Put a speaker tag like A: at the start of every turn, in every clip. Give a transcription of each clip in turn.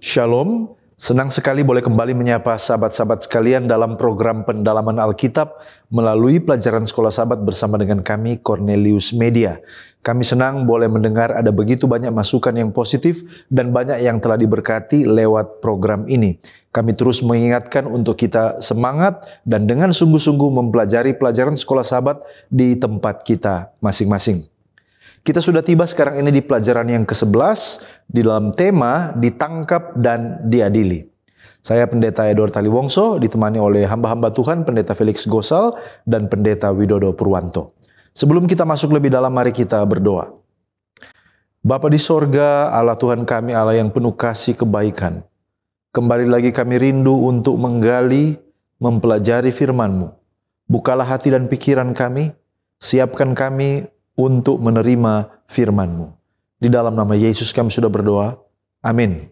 A: Shalom, senang sekali boleh kembali menyapa sahabat-sahabat sekalian dalam program pendalaman Alkitab melalui pelajaran Sekolah Sahabat bersama dengan kami, Cornelius Media. Kami senang boleh mendengar ada begitu banyak masukan yang positif dan banyak yang telah diberkati lewat program ini. Kami terus mengingatkan untuk kita semangat dan dengan sungguh-sungguh mempelajari pelajaran Sekolah Sahabat di tempat kita masing-masing. Kita sudah tiba sekarang ini di pelajaran yang ke-11 di dalam tema ditangkap dan diadili. Saya Pendeta Edward Taliwongso ditemani oleh hamba-hamba Tuhan Pendeta Felix Gosal dan Pendeta Widodo Purwanto. Sebelum kita masuk lebih dalam, mari kita berdoa. Bapa di sorga, Allah Tuhan kami, Allah yang penuh kasih kebaikan. Kembali lagi kami rindu untuk menggali, mempelajari firman-Mu. Bukalah hati dan pikiran kami, siapkan kami untuk menerima firman-Mu. Di dalam nama Yesus kami sudah berdoa. Amin.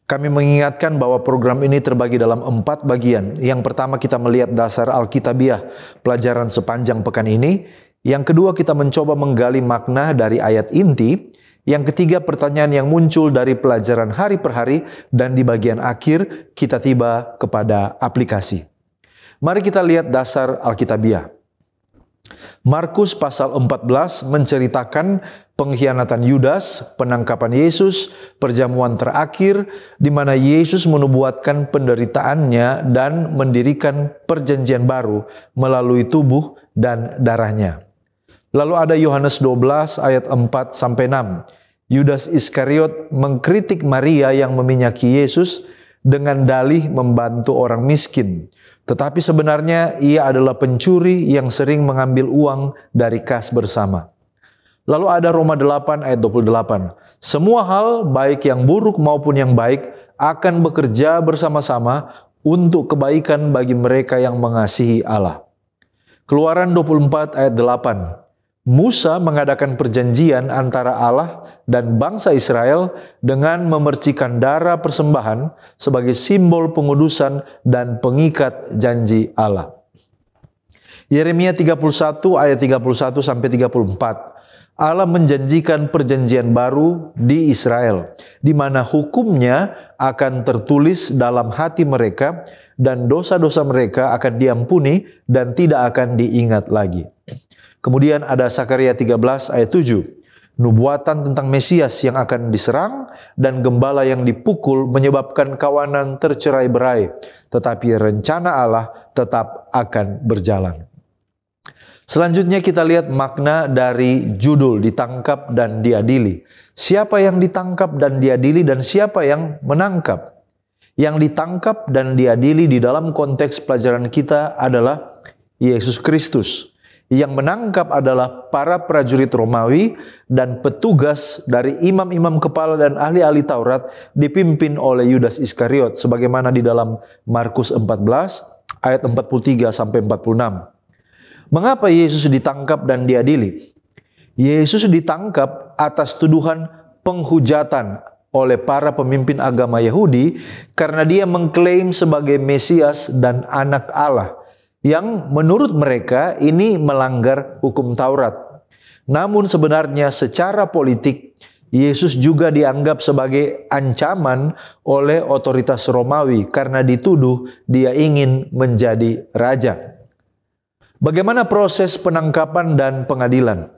A: Kami mengingatkan bahwa program ini terbagi dalam 4 bagian. Yang pertama kita melihat dasar Alkitabiah, pelajaran sepanjang pekan ini. Yang kedua kita mencoba menggali makna dari ayat inti. Yang ketiga pertanyaan yang muncul dari pelajaran hari per hari. Dan di bagian akhir kita tiba kepada aplikasi. Mari kita lihat dasar Alkitabiah. Markus pasal 14 menceritakan pengkhianatan Yudas, penangkapan Yesus, perjamuan terakhir di mana Yesus menubuatkan penderitaannya dan mendirikan perjanjian baru melalui tubuh dan darahnya. Lalu ada Yohanes 12 ayat 4 sampai 6. Yudas Iskariot mengkritik Maria yang meminyaki Yesus dengan dalih membantu orang miskin. Tetapi sebenarnya ia adalah pencuri yang sering mengambil uang dari kas bersama. Lalu ada Roma 8 ayat 28. Semua hal baik yang buruk maupun yang baik akan bekerja bersama-sama untuk kebaikan bagi mereka yang mengasihi Allah. Keluaran 24 ayat 8. Musa mengadakan perjanjian antara Allah dan bangsa Israel dengan memercikan darah persembahan sebagai simbol pengudusan dan pengikat janji Allah. Yeremia 31 ayat 31 sampai 34. Allah menjanjikan perjanjian baru di Israel, di mana hukumnya akan tertulis dalam hati mereka dan dosa-dosa mereka akan diampuni dan tidak akan diingat lagi. Kemudian ada Sakaria 13 ayat 7. Nubuatan tentang Mesias yang akan diserang dan gembala yang dipukul menyebabkan kawanan tercerai-berai. Tetapi rencana Allah tetap akan berjalan. Selanjutnya kita lihat makna dari judul ditangkap dan diadili. Siapa yang ditangkap dan diadili dan siapa yang menangkap? Yang ditangkap dan diadili di dalam konteks pelajaran kita adalah Yesus Kristus. Yang menangkap adalah para prajurit Romawi dan petugas dari imam-imam kepala dan ahli-ahli Taurat dipimpin oleh Yudas Iskariot sebagaimana di dalam Markus 14 ayat 43 sampai 46. Mengapa Yesus ditangkap dan diadili? Yesus ditangkap atas tuduhan penghujatan oleh para pemimpin agama Yahudi karena dia mengklaim sebagai Mesias dan anak Allah, yang menurut mereka ini melanggar hukum Taurat. Namun sebenarnya secara politik, Yesus juga dianggap sebagai ancaman oleh otoritas Romawi karena dituduh dia ingin menjadi raja. Bagaimana proses penangkapan dan pengadilan?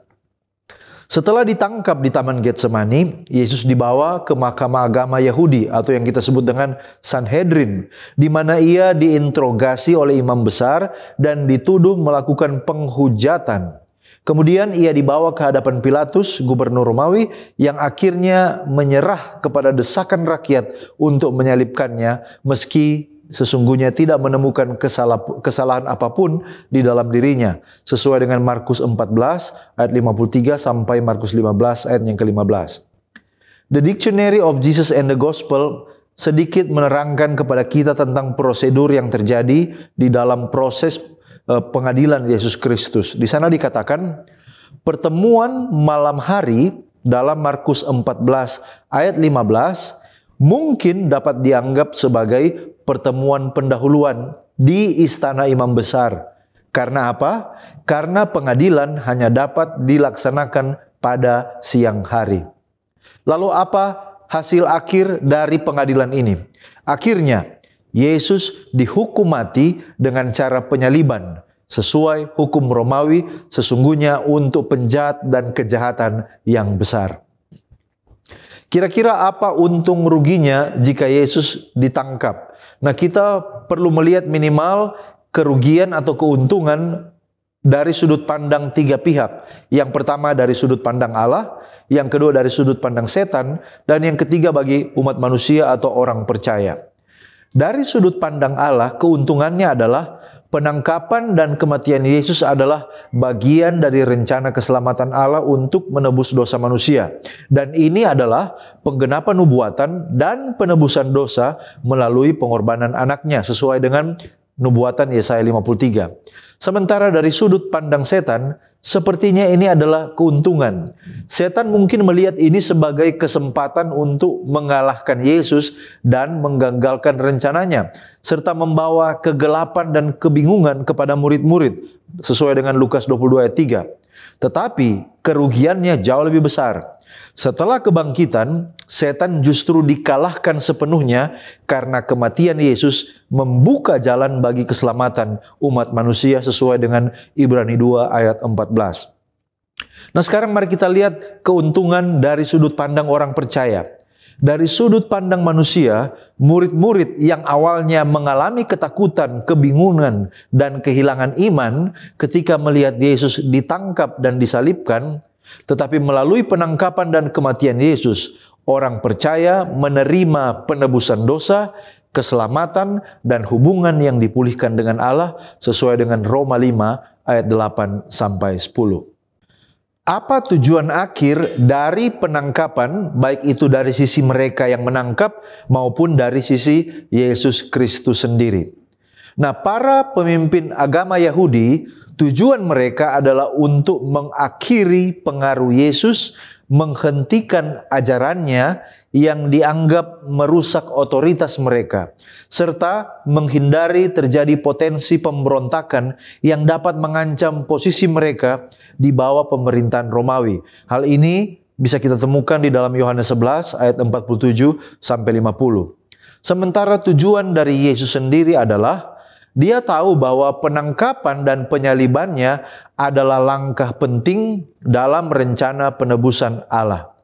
A: Setelah ditangkap di Taman Getsemani, Yesus dibawa ke Mahkamah Agama Yahudi atau yang kita sebut dengan Sanhedrin, di mana ia diinterogasi oleh imam besar dan dituduh melakukan penghujatan. Kemudian ia dibawa ke hadapan Pilatus, gubernur Romawi, yang akhirnya menyerah kepada desakan rakyat untuk menyalibkannya meski sesungguhnya tidak menemukan kesalahan apapun di dalam dirinya, sesuai dengan Markus 14 ayat 53 sampai Markus 15 ayat yang ke-15. The Dictionary of Jesus and the Gospel sedikit menerangkan kepada kita tentang prosedur yang terjadi di dalam proses pengadilan Yesus Kristus. Di sana dikatakan pertemuan malam hari dalam Markus 14 ayat 15 mungkin dapat dianggap sebagai pertemuan pendahuluan di istana imam besar. Karena apa? Karena pengadilan hanya dapat dilaksanakan pada siang hari. Lalu apa hasil akhir dari pengadilan ini? Akhirnya, Yesus dihukum mati dengan cara penyaliban. Sesuai hukum Romawi, sesungguhnya untuk penjahat dan kejahatan yang besar. Kira-kira apa untung ruginya jika Yesus ditangkap? Nah, kita perlu melihat minimal kerugian atau keuntungan dari sudut pandang tiga pihak. Yang pertama dari sudut pandang Allah, yang kedua dari sudut pandang setan, dan yang ketiga bagi umat manusia atau orang percaya. Dari sudut pandang Allah, keuntungannya adalah penangkapan dan kematian Yesus adalah bagian dari rencana keselamatan Allah untuk menebus dosa manusia. Dan ini adalah penggenapan nubuatan dan penebusan dosa melalui pengorbanan anaknya sesuai dengan nubuatan Yesaya 53. Sementara dari sudut pandang setan, sepertinya ini adalah keuntungan. Setan mungkin melihat ini sebagai kesempatan untuk mengalahkan Yesus dan menggagalkan rencananya, serta membawa kegelapan dan kebingungan kepada murid-murid, sesuai dengan Lukas 22 ayat 3. Tetapi kerugiannya jauh lebih besar. Setelah kebangkitan, setan justru dikalahkan sepenuhnya karena kematian Yesus membuka jalan bagi keselamatan umat manusia sesuai dengan Ibrani 2 ayat 14. Nah, sekarang mari kita lihat keuntungan dari sudut pandang orang percaya. Dari sudut pandang manusia, murid-murid yang awalnya mengalami ketakutan, kebingungan, dan kehilangan iman ketika melihat Yesus ditangkap dan disalibkan, tetapi melalui penangkapan dan kematian Yesus, orang percaya menerima penebusan dosa, keselamatan, dan hubungan yang dipulihkan dengan Allah sesuai dengan Roma 5 ayat 8 sampai 10. Apa tujuan akhir dari penangkapan, baik itu dari sisi mereka yang menangkap maupun dari sisi Yesus Kristus sendiri? Nah, para pemimpin agama Yahudi, tujuan mereka adalah untuk mengakhiri pengaruh Yesus, menghentikan ajarannya yang dianggap merusak otoritas mereka, serta menghindari terjadi potensi pemberontakan yang dapat mengancam posisi mereka di bawah pemerintahan Romawi. Hal ini bisa kita temukan di dalam Yohanes 11 ayat 47 sampai 50. Sementara tujuan dari Yesus sendiri adalah dia tahu bahwa penangkapan dan penyalibannya adalah langkah penting dalam rencana penebusan Allah.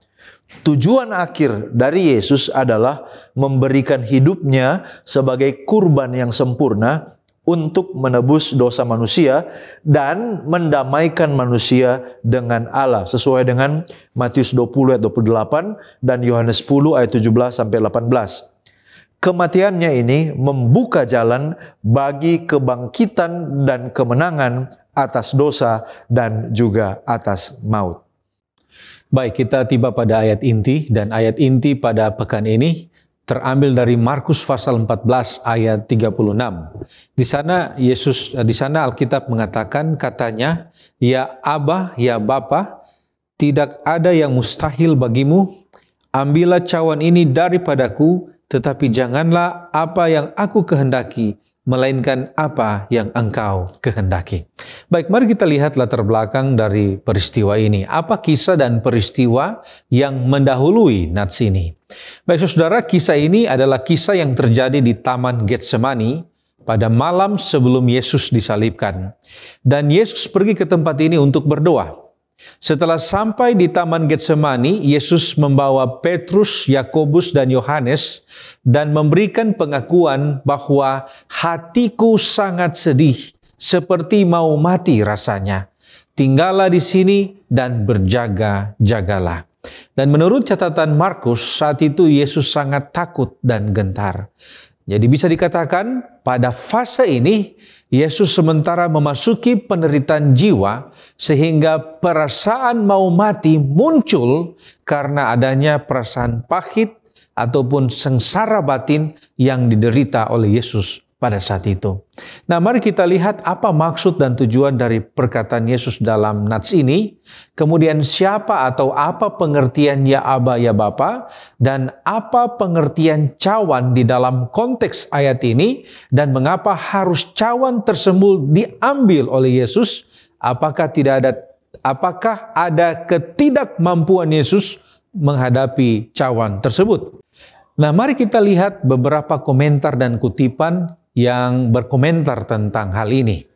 A: Tujuan akhir dari Yesus adalah memberikan hidupnya sebagai kurban yang sempurna untuk menebus dosa manusia dan mendamaikan manusia dengan Allah sesuai dengan Matius 20 ayat 28 dan Yohanes 10 ayat 17 sampai 18. Kematiannya ini membuka jalan bagi kebangkitan dan kemenangan atas dosa dan juga atas maut.
B: Baik, kita tiba pada ayat inti, dan ayat inti pada pekan ini terambil dari Markus pasal 14 ayat 36. Di sana Alkitab mengatakan, katanya, "Ya Abba, ya Bapa, tidak ada yang mustahil bagimu. Ambillah cawan ini daripadaku, tetapi janganlah apa yang aku kehendaki, melainkan apa yang engkau kehendaki." Baik, mari kita lihat latar belakang dari peristiwa ini. Apa kisah dan peristiwa yang mendahului nats ini? Baik, saudara, kisah ini adalah kisah yang terjadi di Taman Getsemani pada malam sebelum Yesus disalibkan. Dan Yesus pergi ke tempat ini untuk berdoa. Setelah sampai di Taman Getsemani, Yesus membawa Petrus, Yakobus, dan Yohanes dan memberikan pengakuan bahwa hatiku sangat sedih, seperti mau mati rasanya. Tinggallah di sini dan berjaga-jagalah. Dan menurut catatan Markus, saat itu Yesus sangat takut dan gentar. Jadi bisa dikatakan pada fase ini Yesus sementara memasuki penderitaan jiwa sehingga perasaan mau mati muncul karena adanya perasaan pahit ataupun sengsara batin yang diderita oleh Yesus pada saat itu. Nah, mari kita lihat apa maksud dan tujuan dari perkataan Yesus dalam nats ini. Kemudian siapa atau apa pengertian ya Aba ya Bapa, dan apa pengertian cawan di dalam konteks ayat ini, dan mengapa harus cawan tersebut diambil oleh Yesus. Apakah ada ketidakmampuan Yesus menghadapi cawan tersebut. Nah, mari kita lihat beberapa komentar dan kutipan yang berkomentar tentang hal ini.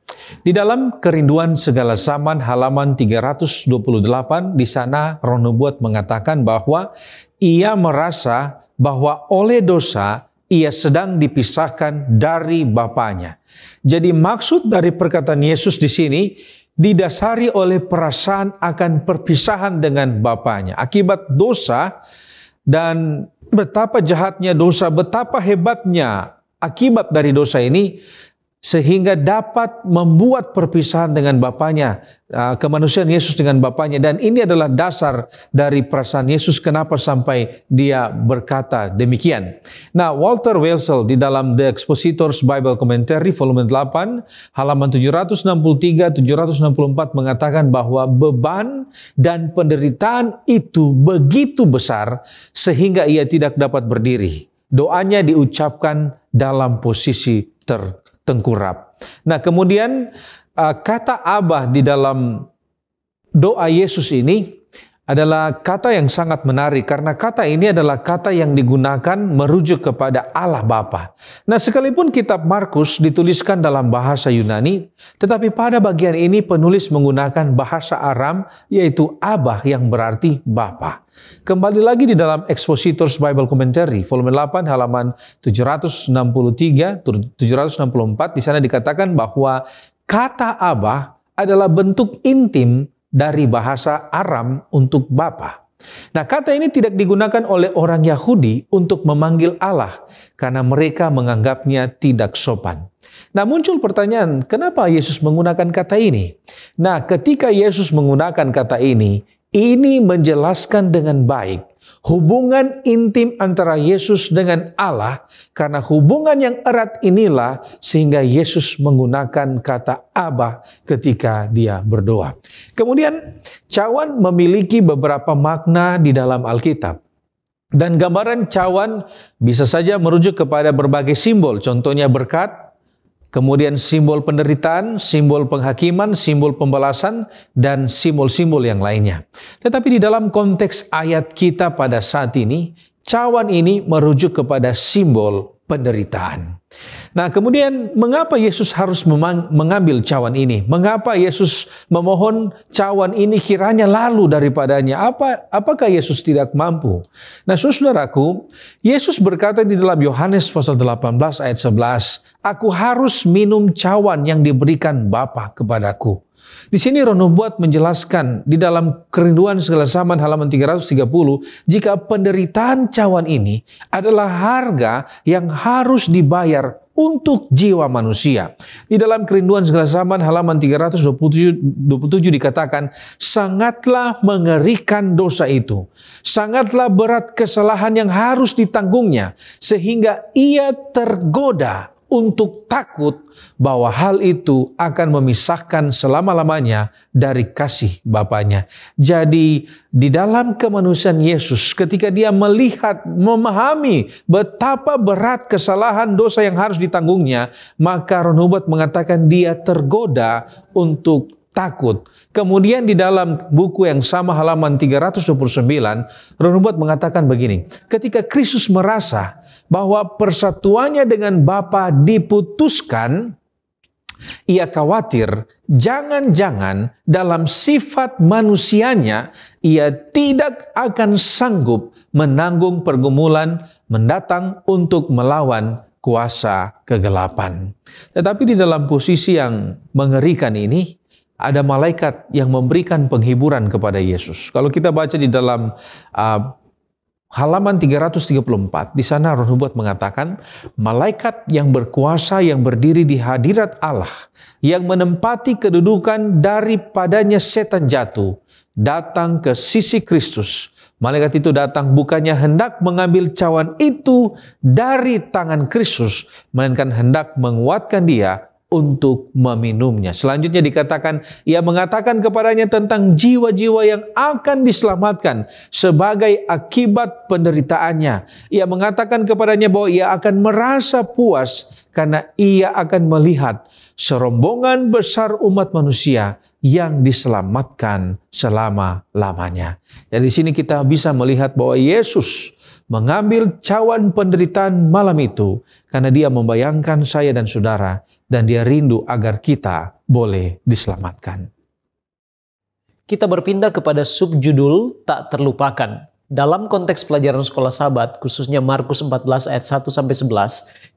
B: Di dalam Kerinduan Segala Zaman halaman 328, di sana Roh Nubuat mengatakan bahwa ia merasa bahwa oleh dosa ia sedang dipisahkan dari Bapanya. Jadi maksud dari perkataan Yesus di sini didasari oleh perasaan akan perpisahan dengan Bapanya akibat dosa, dan betapa jahatnya dosa, betapa hebatnya akibat dari dosa ini sehingga dapat membuat perpisahan dengan Bapanya, kemanusiaan Yesus dengan Bapanya. Dan ini adalah dasar dari perasaan Yesus kenapa sampai dia berkata demikian. Nah, Walter Wessel di dalam The Expositor's Bible Commentary volume 8 halaman 763-764 mengatakan bahwa beban dan penderitaan itu begitu besar sehingga ia tidak dapat berdiri. Doanya diucapkan dalam posisi tertengkurap. Nah, kemudian kata Abah di dalam doa Yesus ini adalah kata yang sangat menarik karena kata ini adalah kata yang digunakan merujuk kepada Allah Bapa. Nah, sekalipun kitab Markus dituliskan dalam bahasa Yunani, tetapi pada bagian ini penulis menggunakan bahasa Aram, yaitu Abah yang berarti Bapa. Kembali lagi di dalam Expositor's Bible Commentary volume 8 halaman 763-764, di sana dikatakan bahwa kata Abah adalah bentuk intim dari bahasa Aram untuk Bapa. Nah, kata ini tidak digunakan oleh orang Yahudi untuk memanggil Allah karena mereka menganggapnya tidak sopan. Nah, muncul pertanyaan, kenapa Yesus menggunakan kata ini? Nah, ketika Yesus menggunakan kata ini menjelaskan dengan baik hubungan intim antara Yesus dengan Allah, karena hubungan yang erat inilah sehingga Yesus menggunakan kata Abah ketika dia berdoa. Kemudian cawan memiliki beberapa makna di dalam Alkitab. Dan gambaran cawan bisa saja merujuk kepada berbagai simbol, contohnya berkat, kemudian simbol penderitaan, simbol penghakiman, simbol pembalasan, dan simbol-simbol yang lainnya. Tetapi di dalam konteks ayat kita pada saat ini, cawan ini merujuk kepada simbol penderitaan. Nah, kemudian mengapa Yesus harus mengambil cawan ini? Mengapa Yesus memohon cawan ini kiranya lalu daripadanya? Apakah Yesus tidak mampu? Nah, saudaraku, Yesus berkata di dalam Yohanes pasal 18 ayat 11, "Aku harus minum cawan yang diberikan Bapa kepadaku." Di sini Roh Nubuat menjelaskan di dalam Kerinduan Segala Zaman halaman 330, jika penderitaan cawan ini adalah harga yang harus dibayar untuk jiwa manusia. Di dalam Kerinduan Segala Zaman halaman 327 dikatakan, sangatlah mengerikan dosa itu, sangatlah berat kesalahan yang harus ditanggungnya, sehingga ia tergoda untuk takut bahwa hal itu akan memisahkan selama-lamanya dari kasih Bapanya. Jadi di dalam kemanusiaan Yesus, ketika dia melihat, memahami betapa berat kesalahan dosa yang harus ditanggungnya, maka Roh Nubuat mengatakan dia tergoda untuk takut. Kemudian di dalam buku yang sama halaman 329, Roh Nubuat mengatakan begini, ketika Kristus merasa bahwa persatuannya dengan Bapa diputuskan, ia khawatir jangan-jangan dalam sifat manusianya ia tidak akan sanggup menanggung pergumulan mendatang untuk melawan kuasa kegelapan. Tetapi di dalam posisi yang mengerikan ini, ada malaikat yang memberikan penghiburan kepada Yesus. Kalau kita baca di dalam halaman 334, di sana Roh Nubuat mengatakan, malaikat yang berkuasa yang berdiri di hadirat Allah, yang menempati kedudukan daripadanya setan jatuh, datang ke sisi Kristus. Malaikat itu datang bukannya hendak mengambil cawan itu dari tangan Kristus, melainkan hendak menguatkan dia untuk meminumnya. Selanjutnya dikatakan, ia mengatakan kepadanya tentang jiwa-jiwa yang akan diselamatkan sebagai akibat penderitaannya. Ia mengatakan kepadanya bahwa ia akan merasa puas karena ia akan melihat serombongan besar umat manusia yang diselamatkan selama-lamanya. Dan di sini kita bisa melihat bahwa Yesus mengambil cawan penderitaan malam itu karena dia membayangkan saya dan saudara, dan dia rindu agar kita boleh diselamatkan.
C: Kita berpindah kepada subjudul tak terlupakan. Dalam konteks pelajaran sekolah Sabat, khususnya Markus 14 ayat 1-11,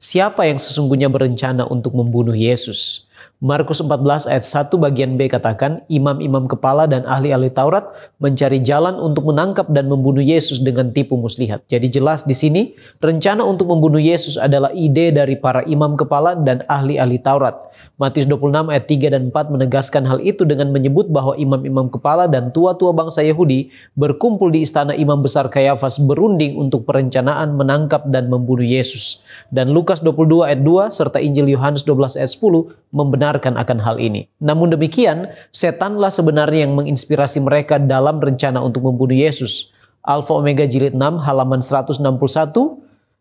C: siapa yang sesungguhnya berencana untuk membunuh Yesus? Markus 14 ayat 1 bagian B katakan, imam-imam kepala dan ahli-ahli Taurat mencari jalan untuk menangkap dan membunuh Yesus dengan tipu muslihat. Jadi jelas di sini, rencana untuk membunuh Yesus adalah ide dari para imam kepala dan ahli-ahli Taurat. Matius 26 ayat 3 dan 4 menegaskan hal itu dengan menyebut bahwa imam-imam kepala dan tua-tua bangsa Yahudi berkumpul di istana imam besar Kayafas berunding untuk perencanaan menangkap dan membunuh Yesus. Dan Lukas 22 ayat 2 serta Injil Yohanes 12 ayat 10 membenarkan akan hal ini. Namun demikian, setanlah sebenarnya yang menginspirasi mereka dalam rencana untuk membunuh Yesus. Alfa Omega jilid 6 halaman 161,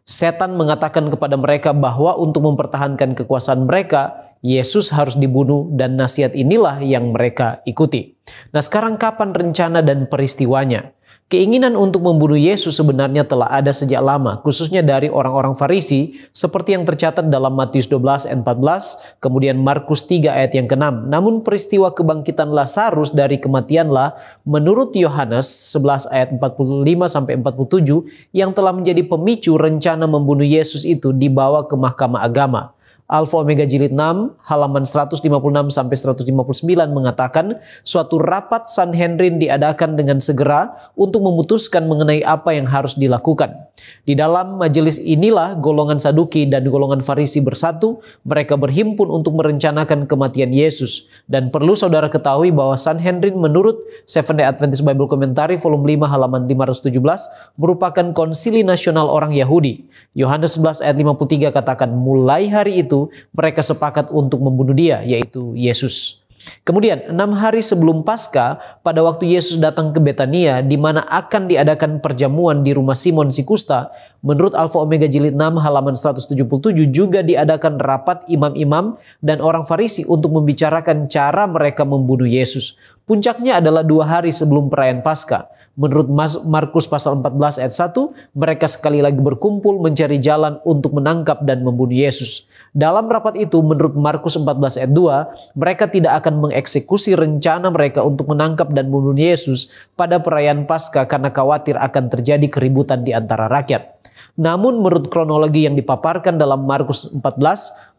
C: setan mengatakan kepada mereka bahwa untuk mempertahankan kekuasaan mereka, Yesus harus dibunuh dan nasihat inilah yang mereka ikuti. Nah, sekarang kapan rencana dan peristiwanya? Keinginan untuk membunuh Yesus sebenarnya telah ada sejak lama, khususnya dari orang-orang Farisi, seperti yang tercatat dalam Matius 12 ayat 14, kemudian Markus 3 ayat yang ke-6. Namun peristiwa kebangkitan Lazarus dari kematianlah, menurut Yohanes 11 ayat 45-47, yang telah menjadi pemicu rencana membunuh Yesus itu dibawa ke mahkamah agama. Alfa Omega jilid 6 halaman 156-159 mengatakan suatu rapat Sanhedrin diadakan dengan segera untuk memutuskan mengenai apa yang harus dilakukan. Di dalam majelis inilah golongan Saduki dan golongan Farisi bersatu, mereka berhimpun untuk merencanakan kematian Yesus. Dan perlu saudara ketahui bahwa Sanhedrin menurut Seventh-day Adventist Bible Commentary volume 5 halaman 517 merupakan konsili nasional orang Yahudi. Yohanes 11 ayat 53 katakan mulai hari itu mereka sepakat untuk membunuh dia, yaitu Yesus. Kemudian 6 hari sebelum Paskah, pada waktu Yesus datang ke Betania, di mana akan diadakan perjamuan di rumah Simon si Kusta, menurut Alfa Omega jilid 6 halaman 177 juga diadakan rapat imam-imam dan orang Farisi untuk membicarakan cara mereka membunuh Yesus. Puncaknya adalah 2 hari sebelum perayaan Paskah. Menurut Markus pasal 14 ayat 1, mereka sekali lagi berkumpul mencari jalan untuk menangkap dan membunuh Yesus. Dalam rapat itu, menurut Markus 14 ayat 2, mereka tidak akan mengeksekusi rencana mereka untuk menangkap dan membunuh Yesus pada perayaan Paskah karena khawatir akan terjadi keributan di antara rakyat. Namun menurut kronologi yang dipaparkan dalam Markus 14,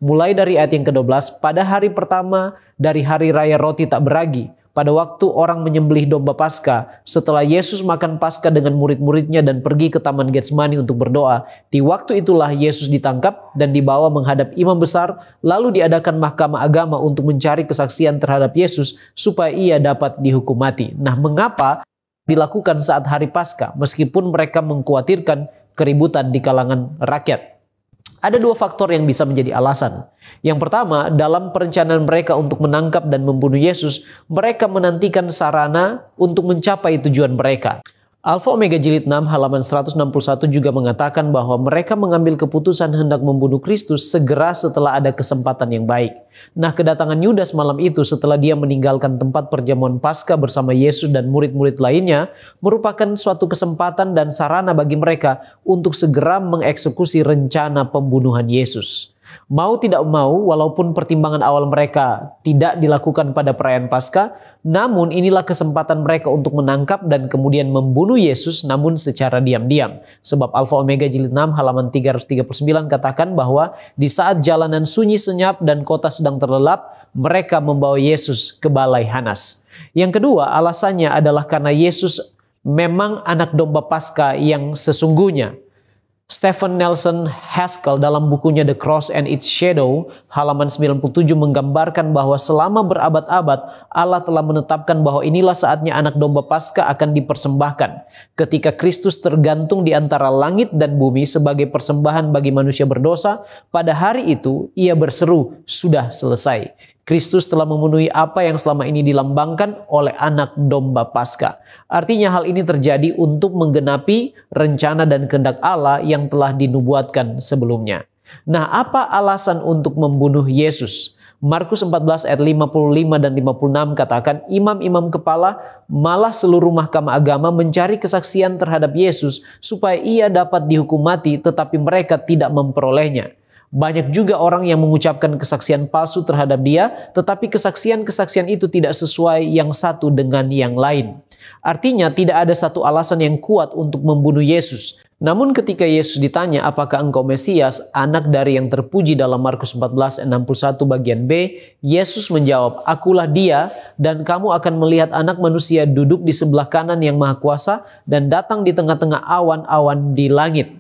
C: mulai dari ayat yang ke-12, pada hari pertama dari hari raya roti tak beragi, pada waktu orang menyembelih domba Paskah, setelah Yesus makan Paskah dengan murid-muridnya dan pergi ke Taman Getsemani untuk berdoa, di waktu itulah Yesus ditangkap dan dibawa menghadap imam besar, lalu diadakan mahkamah agama untuk mencari kesaksian terhadap Yesus supaya ia dapat dihukum mati. Nah, mengapa dilakukan saat hari Paskah meskipun mereka mengkhawatirkan keributan di kalangan rakyat? Ada 2 faktor yang bisa menjadi alasan. Yang pertama, dalam perencanaan mereka untuk menangkap dan membunuh Yesus, mereka menantikan sarana untuk mencapai tujuan mereka. Alfa Omega jilid 6 halaman 161 juga mengatakan bahwa mereka mengambil keputusan hendak membunuh Kristus segera setelah ada kesempatan yang baik. Nah, kedatangan Yudas malam itu setelah dia meninggalkan tempat perjamuan Paskah bersama Yesus dan murid-murid lainnya merupakan suatu kesempatan dan sarana bagi mereka untuk segera mengeksekusi rencana pembunuhan Yesus. Mau tidak mau, walaupun pertimbangan awal mereka tidak dilakukan pada perayaan Paskah, namun inilah kesempatan mereka untuk menangkap dan kemudian membunuh Yesus namun secara diam-diam. Sebab Alfa Omega jilid 6 halaman 339 katakan bahwa di saat jalanan sunyi senyap dan kota sedang terlelap, mereka membawa Yesus ke balai Hanas. Yang kedua, alasannya adalah karena Yesus memang anak domba Paskah yang sesungguhnya. Stephen Nelson Haskell dalam bukunya The Cross and Its Shadow halaman 97 menggambarkan bahwa selama berabad-abad Allah telah menetapkan bahwa inilah saatnya anak domba Paskah akan dipersembahkan. Ketika Kristus tergantung di antara langit dan bumi sebagai persembahan bagi manusia berdosa, pada hari itu ia berseru, "Sudah selesai." Kristus telah memenuhi apa yang selama ini dilambangkan oleh anak domba Paskah. Artinya hal ini terjadi untuk menggenapi rencana dan kehendak Allah yang telah dinubuatkan sebelumnya. Nah, apa alasan untuk membunuh Yesus? Markus 14 ayat 55 dan 56 katakan, imam-imam kepala malah seluruh mahkamah agama mencari kesaksian terhadap Yesus supaya ia dapat dihukum mati, tetapi mereka tidak memperolehnya. Banyak juga orang yang mengucapkan kesaksian palsu terhadap dia, tetapi kesaksian-kesaksian itu tidak sesuai yang satu dengan yang lain. Artinya tidak ada satu alasan yang kuat untuk membunuh Yesus. Namun ketika Yesus ditanya, apakah engkau Mesias, anak dari yang terpuji dalam Markus 14:61 bagian B, Yesus menjawab, akulah dia, dan kamu akan melihat anak manusia duduk di sebelah kanan yang maha kuasa dan datang di tengah-tengah awan-awan di langit.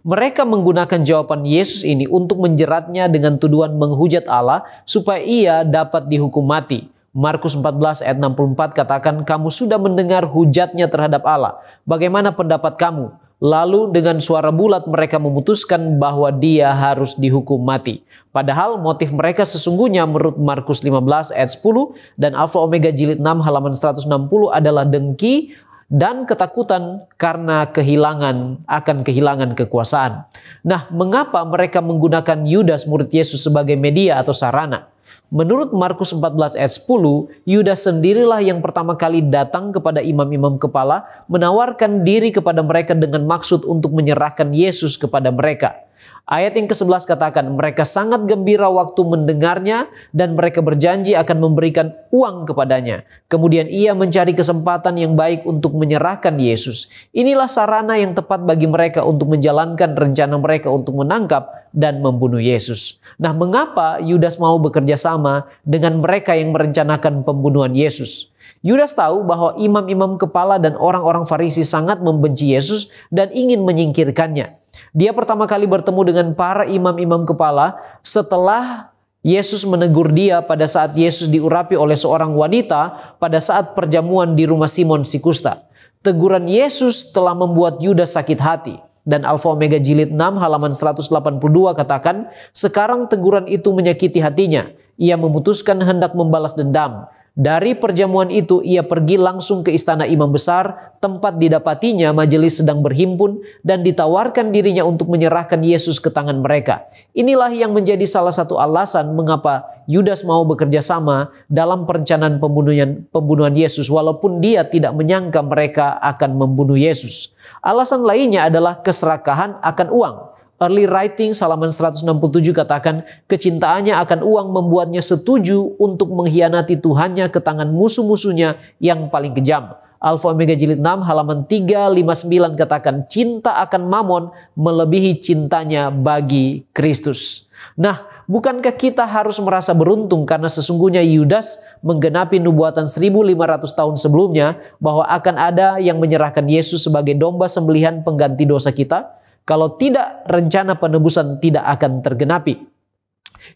C: Mereka menggunakan jawaban Yesus ini untuk menjeratnya dengan tuduhan menghujat Allah supaya ia dapat dihukum mati. Markus 14 ayat 64 katakan, kamu sudah mendengar hujatnya terhadap Allah. Bagaimana pendapat kamu? Lalu dengan suara bulat mereka memutuskan bahwa dia harus dihukum mati. Padahal motif mereka sesungguhnya menurut Markus 15 ayat 10 dan Alfa Omega jilid 6 halaman 160 adalah dengki dan ketakutan karena akan kehilangan kekuasaan. Nah, mengapa mereka menggunakan Yudas murid Yesus sebagai media atau sarana? Menurut Markus 14 ayat 10, Yudas sendirilah yang pertama kali datang kepada imam-imam kepala, menawarkan diri kepada mereka dengan maksud untuk menyerahkan Yesus kepada mereka. Ayat yang ke-11 katakan, mereka sangat gembira waktu mendengarnya dan mereka berjanji akan memberikan uang kepadanya. Kemudian ia mencari kesempatan yang baik untuk menyerahkan Yesus. Inilah sarana yang tepat bagi mereka untuk menjalankan rencana mereka untuk menangkap dan membunuh Yesus. Nah, mengapa Yudas mau bekerja sama dengan mereka yang merencanakan pembunuhan Yesus? Yudas tahu bahwa imam-imam kepala dan orang-orang Farisi sangat membenci Yesus dan ingin menyingkirkannya. Dia pertama kali bertemu dengan para imam-imam kepala setelah Yesus menegur dia pada saat Yesus diurapi oleh seorang wanita pada saat perjamuan di rumah Simon si Kusta. Teguran Yesus telah membuat Yudas sakit hati. Dan Alfa Omega jilid 6 halaman 182 katakan, sekarang teguran itu menyakiti hatinya. Ia memutuskan hendak membalas dendam. Dari perjamuan itu ia pergi langsung ke istana imam besar, tempat didapatinya majelis sedang berhimpun dan ditawarkan dirinya untuk menyerahkan Yesus ke tangan mereka. Inilah yang menjadi salah satu alasan mengapa Yudas mau bekerja sama dalam perencanaan pembunuhan Yesus walaupun dia tidak menyangka mereka akan membunuh Yesus. Alasan lainnya adalah keserakahan akan uang. Early Writings halaman 167 katakan, kecintaannya akan uang membuatnya setuju untuk mengkhianati Tuhannya ke tangan musuh-musuhnya yang paling kejam. Alfa Omega jilid 6 halaman 359 katakan, cinta akan mamon melebihi cintanya bagi Kristus. Nah, bukankah kita harus merasa beruntung karena sesungguhnya Yudas menggenapi nubuatan 1500 tahun sebelumnya bahwa akan ada yang menyerahkan Yesus sebagai domba sembelihan pengganti dosa kita? Kalau tidak, rencana penebusan tidak akan tergenapi.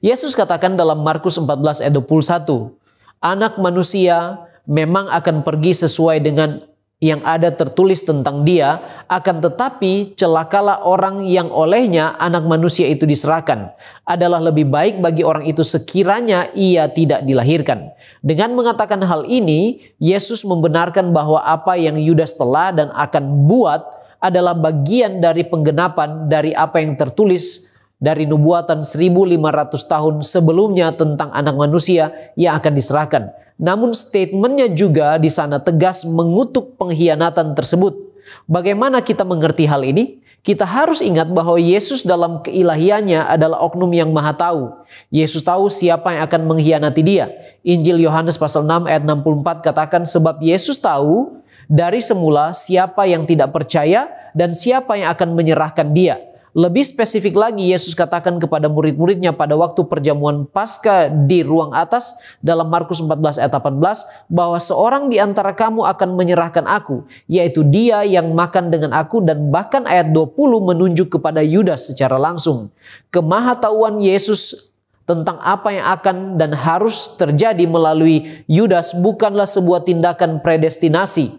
C: Yesus katakan dalam Markus 14 ayat 21, anak manusia memang akan pergi sesuai dengan yang ada tertulis tentang dia, akan tetapi celakalah orang yang olehnya anak manusia itu diserahkan. Adalah lebih baik bagi orang itu sekiranya ia tidak dilahirkan. Dengan mengatakan hal ini, Yesus membenarkan bahwa apa yang Yudas telah dan akan buat adalah bagian dari penggenapan dari apa yang tertulis dari nubuatan 1500 tahun sebelumnya tentang anak manusia yang akan diserahkan. Namun statementnya juga di sana tegas mengutuk pengkhianatan tersebut. Bagaimana kita mengerti hal ini? Kita harus ingat bahwa Yesus dalam keilahiannya adalah oknum yang maha tahu. Yesus tahu siapa yang akan mengkhianati dia. Injil Yohanes pasal 6 ayat 64 katakan, sebab Yesus tahu dari semula siapa yang tidak percaya dan siapa yang akan menyerahkan dia. Lebih spesifik lagi, Yesus katakan kepada murid-muridnya pada waktu perjamuan Paskah di ruang atas dalam Markus 14 ayat 18 bahwa seorang di antara kamu akan menyerahkan aku, yaitu dia yang makan dengan aku, dan bahkan ayat 20 menunjuk kepada Yudas secara langsung. Kemahatauan Yesus tentang apa yang akan dan harus terjadi melalui Yudas bukanlah sebuah tindakan predestinasi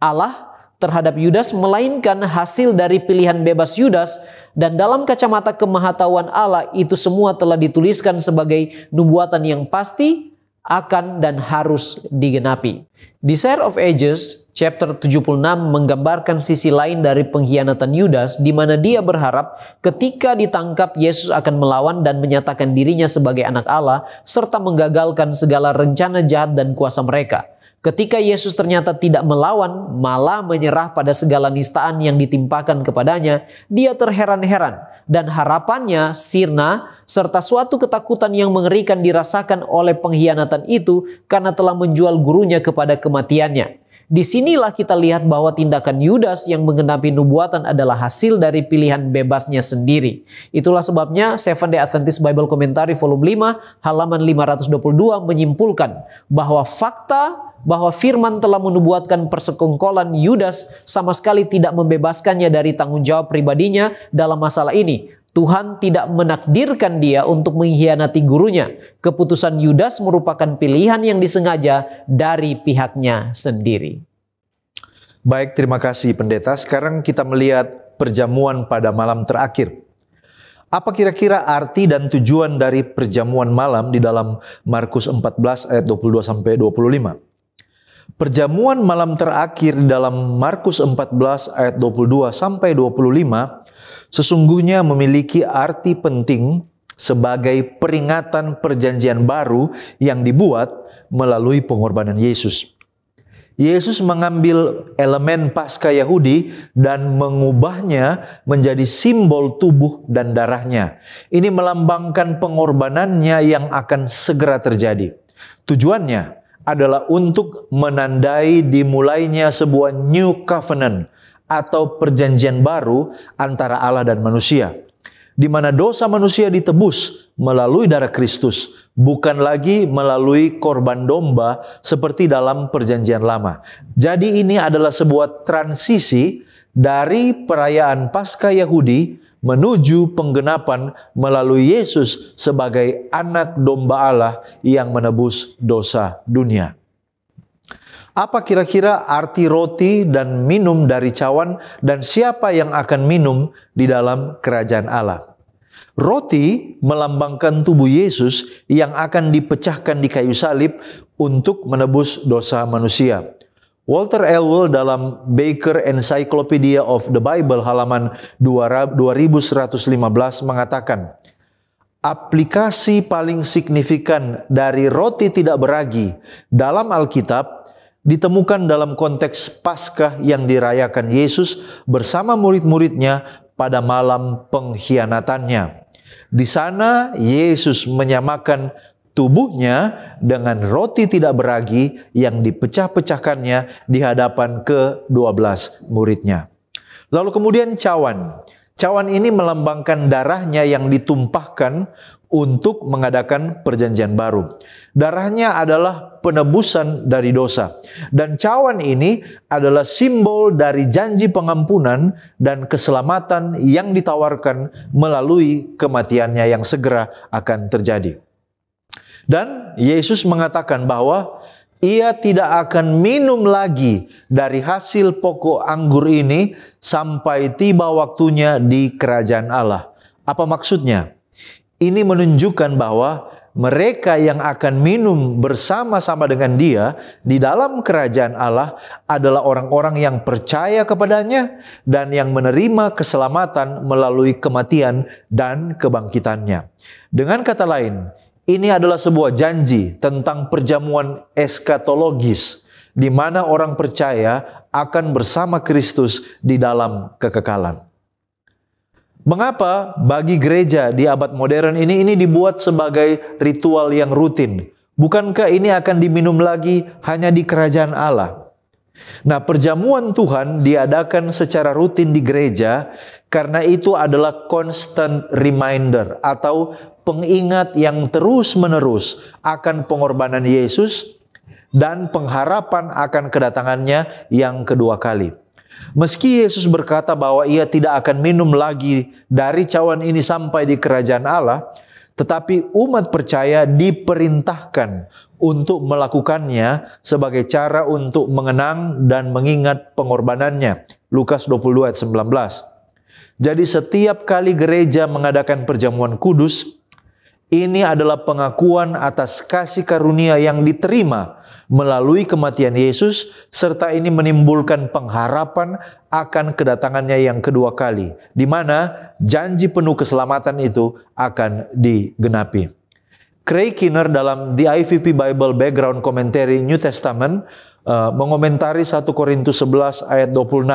C: Allah terhadap Yudas, melainkan hasil dari pilihan bebas Yudas, dan dalam kacamata kemahatauan Allah itu semua telah dituliskan sebagai nubuatan yang pasti akan dan harus digenapi. Desire of Ages chapter 76 menggambarkan sisi lain dari pengkhianatan Yudas, di mana dia berharap ketika ditangkap Yesus akan melawan dan menyatakan dirinya sebagai anak Allah serta menggagalkan segala rencana jahat dan kuasa mereka. Ketika Yesus ternyata tidak melawan, malah menyerah pada segala nistaan yang ditimpakan kepadanya, dia terheran-heran dan harapannya sirna, serta suatu ketakutan yang mengerikan dirasakan oleh pengkhianatan itu karena telah menjual gurunya kepada kematiannya. Disinilah kita lihat bahwa tindakan Yudas yang menggenapi nubuatan adalah hasil dari pilihan bebasnya sendiri. Itulah sebabnya Seventh-day Adventist Bible Commentary volume 5 halaman 522 menyimpulkan bahwa fakta bahwa firman telah menubuatkan persekongkolan Yudas sama sekali tidak membebaskannya dari tanggung jawab pribadinya dalam masalah ini. Tuhan tidak menakdirkan dia untuk mengkhianati gurunya. Keputusan Yudas merupakan pilihan yang disengaja dari pihaknya sendiri.
A: Baik, terima kasih pendeta. Sekarang kita melihat perjamuan pada malam terakhir. Apa kira-kira arti dan tujuan dari perjamuan malam di dalam Markus 14 ayat 22 sampai 25? Perjamuan malam terakhir di dalam Markus 14 ayat 22 sampai 25 sesungguhnya memiliki arti penting sebagai peringatan perjanjian baru yang dibuat melalui pengorbanan Yesus. Yesus mengambil elemen Paskah Yahudi dan mengubahnya menjadi simbol tubuh dan darahnya. Ini melambangkan pengorbanannya yang akan segera terjadi. Tujuannya adalah untuk menandai dimulainya sebuah new covenant atau perjanjian baru antara Allah dan manusia, di mana dosa manusia ditebus melalui darah Kristus, bukan lagi melalui korban domba seperti dalam perjanjian lama. Jadi ini adalah sebuah transisi dari perayaan Paskah Yahudi menuju penggenapan melalui Yesus sebagai anak domba Allah yang menebus dosa dunia. Apa kira-kira arti roti dan minum dari cawan, dan siapa yang akan minum di dalam kerajaan Allah? Roti melambangkan tubuh Yesus yang akan dipecahkan di kayu salib untuk menebus dosa manusia. Walter Elwell dalam Baker Encyclopedia of the Bible halaman 2115 mengatakan, aplikasi paling signifikan dari roti tidak beragi dalam Alkitab ditemukan dalam konteks Paskah yang dirayakan Yesus bersama murid-muridnya pada malam pengkhianatannya. Di sana Yesus menyamakan tubuhnya dengan roti tidak beragi yang dipecah-pecahkannya di hadapan ke-12 muridnya. Lalu kemudian cawan. Cawan ini melambangkan darahnya yang ditumpahkan untuk mengadakan perjanjian baru. Darahnya adalah penebusan dari dosa. Dan cawan ini adalah simbol dari janji pengampunan dan keselamatan yang ditawarkan melalui kematiannya yang segera akan terjadi. Dan Yesus mengatakan bahwa ia tidak akan minum lagi dari hasil pokok anggur ini sampai tiba waktunya di kerajaan Allah. Apa maksudnya? Ini menunjukkan bahwa mereka yang akan minum bersama-sama dengan dia di dalam kerajaan Allah adalah orang-orang yang percaya kepadanya dan yang menerima keselamatan melalui kematian dan kebangkitannya. Dengan kata lain, ini adalah sebuah janji tentang perjamuan eskatologis di mana orang percaya akan bersama Kristus di dalam kekekalan. Mengapa bagi gereja di abad modern ini dibuat sebagai ritual yang rutin? Bukankah ini akan diminum lagi hanya di kerajaan Allah? Nah, perjamuan Tuhan diadakan secara rutin di gereja karena itu adalah constant reminder atau pengingat yang terus-menerus akan pengorbanan Yesus dan pengharapan akan kedatangannya yang kedua kali. Meski Yesus berkata bahwa ia tidak akan minum lagi dari cawan ini sampai di kerajaan Allah, tetapi umat percaya diperintahkan untuk melakukannya sebagai cara untuk mengenang dan mengingat pengorbanannya. Lukas 22 ayat 19. Jadi setiap kali gereja mengadakan perjamuan kudus, ini adalah pengakuan atas kasih karunia yang diterima melalui kematian Yesus, serta ini menimbulkan pengharapan akan kedatangannya yang kedua kali, di mana janji penuh keselamatan itu akan digenapi. Craig Keener dalam The IVP Bible Background Commentary New Testament mengomentari 1 Korintus 11 ayat 26.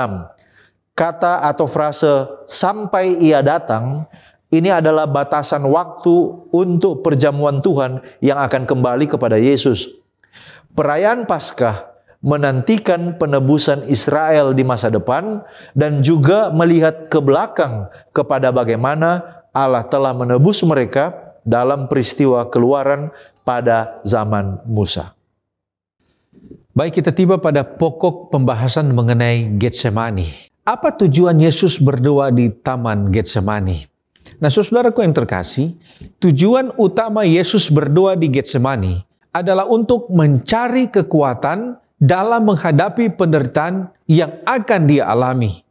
A: Kata atau frase sampai ia datang ini adalah batasan waktu untuk perjamuan Tuhan yang akan kembali kepada Yesus. Perayaan Paskah menantikan penebusan Israel di masa depan dan juga melihat ke belakang kepada bagaimana Allah telah menebus mereka dalam peristiwa keluaran pada zaman Musa.
B: Baik, kita tiba pada pokok pembahasan mengenai Getsemani. Apa tujuan Yesus berdoa di Taman Getsemani? Nah, saudaraku yang terkasih, tujuan utama Yesus berdoa di Getsemani adalah untuk mencari kekuatan dalam menghadapi penderitaan yang akan dia alami.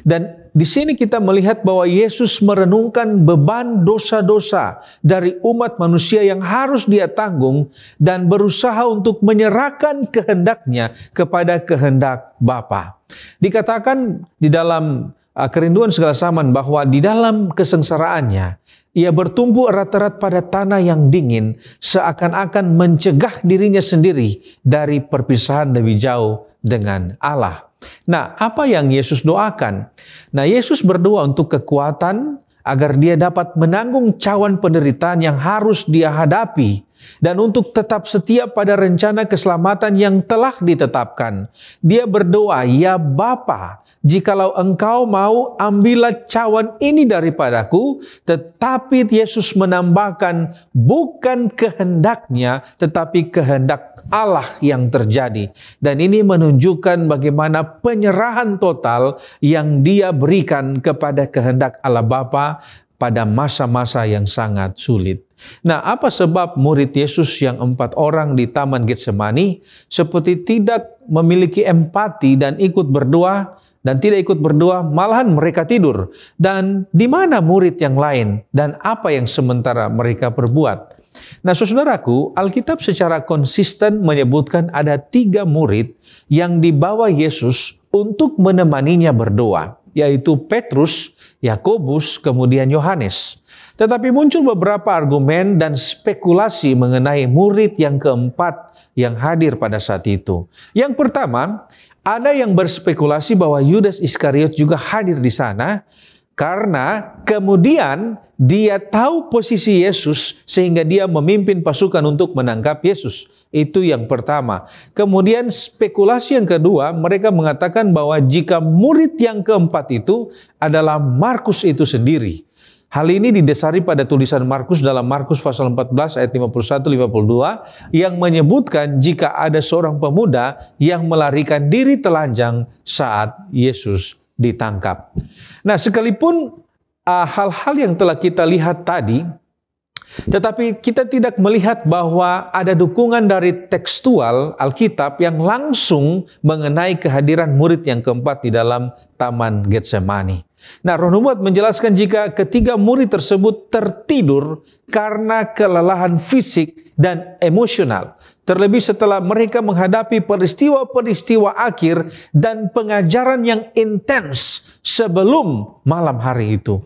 B: Dan di sini kita melihat bahwa Yesus merenungkan beban dosa-dosa dari umat manusia yang harus dia tanggung dan berusaha untuk menyerahkan kehendaknya kepada kehendak Bapa. Dikatakan di dalam Kerinduan Segala Zaman bahwa di dalam kesengsaraannya ia bertumpu erat-erat pada tanah yang dingin, seakan-akan mencegah dirinya sendiri dari perpisahan lebih jauh dengan Allah. Nah, apa yang Yesus doakan? Nah, Yesus berdoa untuk kekuatan agar dia dapat menanggung cawan penderitaan yang harus dia hadapi dan untuk tetap setia pada rencana keselamatan yang telah ditetapkan. Dia berdoa, "Ya Bapa, jikalau Engkau mau, ambillah cawan ini daripadaku." Tetapi Yesus menambahkan, bukan kehendaknya, tetapi kehendak Allah yang terjadi. Dan ini menunjukkan bagaimana penyerahan total yang dia berikan kepada kehendak Allah Bapa pada masa-masa yang sangat sulit. Nah, apa sebab murid Yesus yang 4 orang di Taman Getsemani seperti tidak memiliki empati dan ikut berdoa dan tidak ikut berdoa, malahan mereka tidur? Dan di mana murid yang lain dan apa yang sementara mereka perbuat? Nah, saudaraku, Alkitab secara konsisten menyebutkan ada 3 murid yang dibawa Yesus untuk menemaninya berdoa, yaitu Petrus, Yakobus, kemudian Yohanes. Tetapi muncul beberapa argumen dan spekulasi mengenai murid yang keempat yang hadir pada saat itu. Yang pertama, ada yang berspekulasi bahwa Yudas Iskariot juga hadir di sana karena kemudian dia tahu posisi Yesus sehingga dia memimpin pasukan untuk menangkap Yesus. Itu yang pertama. Kemudian spekulasi yang kedua, mereka mengatakan bahwa jika murid yang keempat itu adalah Markus itu sendiri. Hal ini didasari pada tulisan Markus dalam Markus pasal 14 ayat 51-52 yang menyebutkan jika ada seorang pemuda yang melarikan diri telanjang saat Yesus ditangkap. Nah, sekalipun hal-hal yang telah kita lihat tadi, tetapi kita tidak melihat bahwa ada dukungan dari tekstual Alkitab yang langsung mengenai kehadiran murid yang keempat di dalam Taman Getsemani. Nah, Roh Nubuat menjelaskan jika ketiga murid tersebut tertidur karena kelelahan fisik dan emosional. Terlebih setelah mereka menghadapi peristiwa-peristiwa akhir dan pengajaran yang intens sebelum malam hari itu.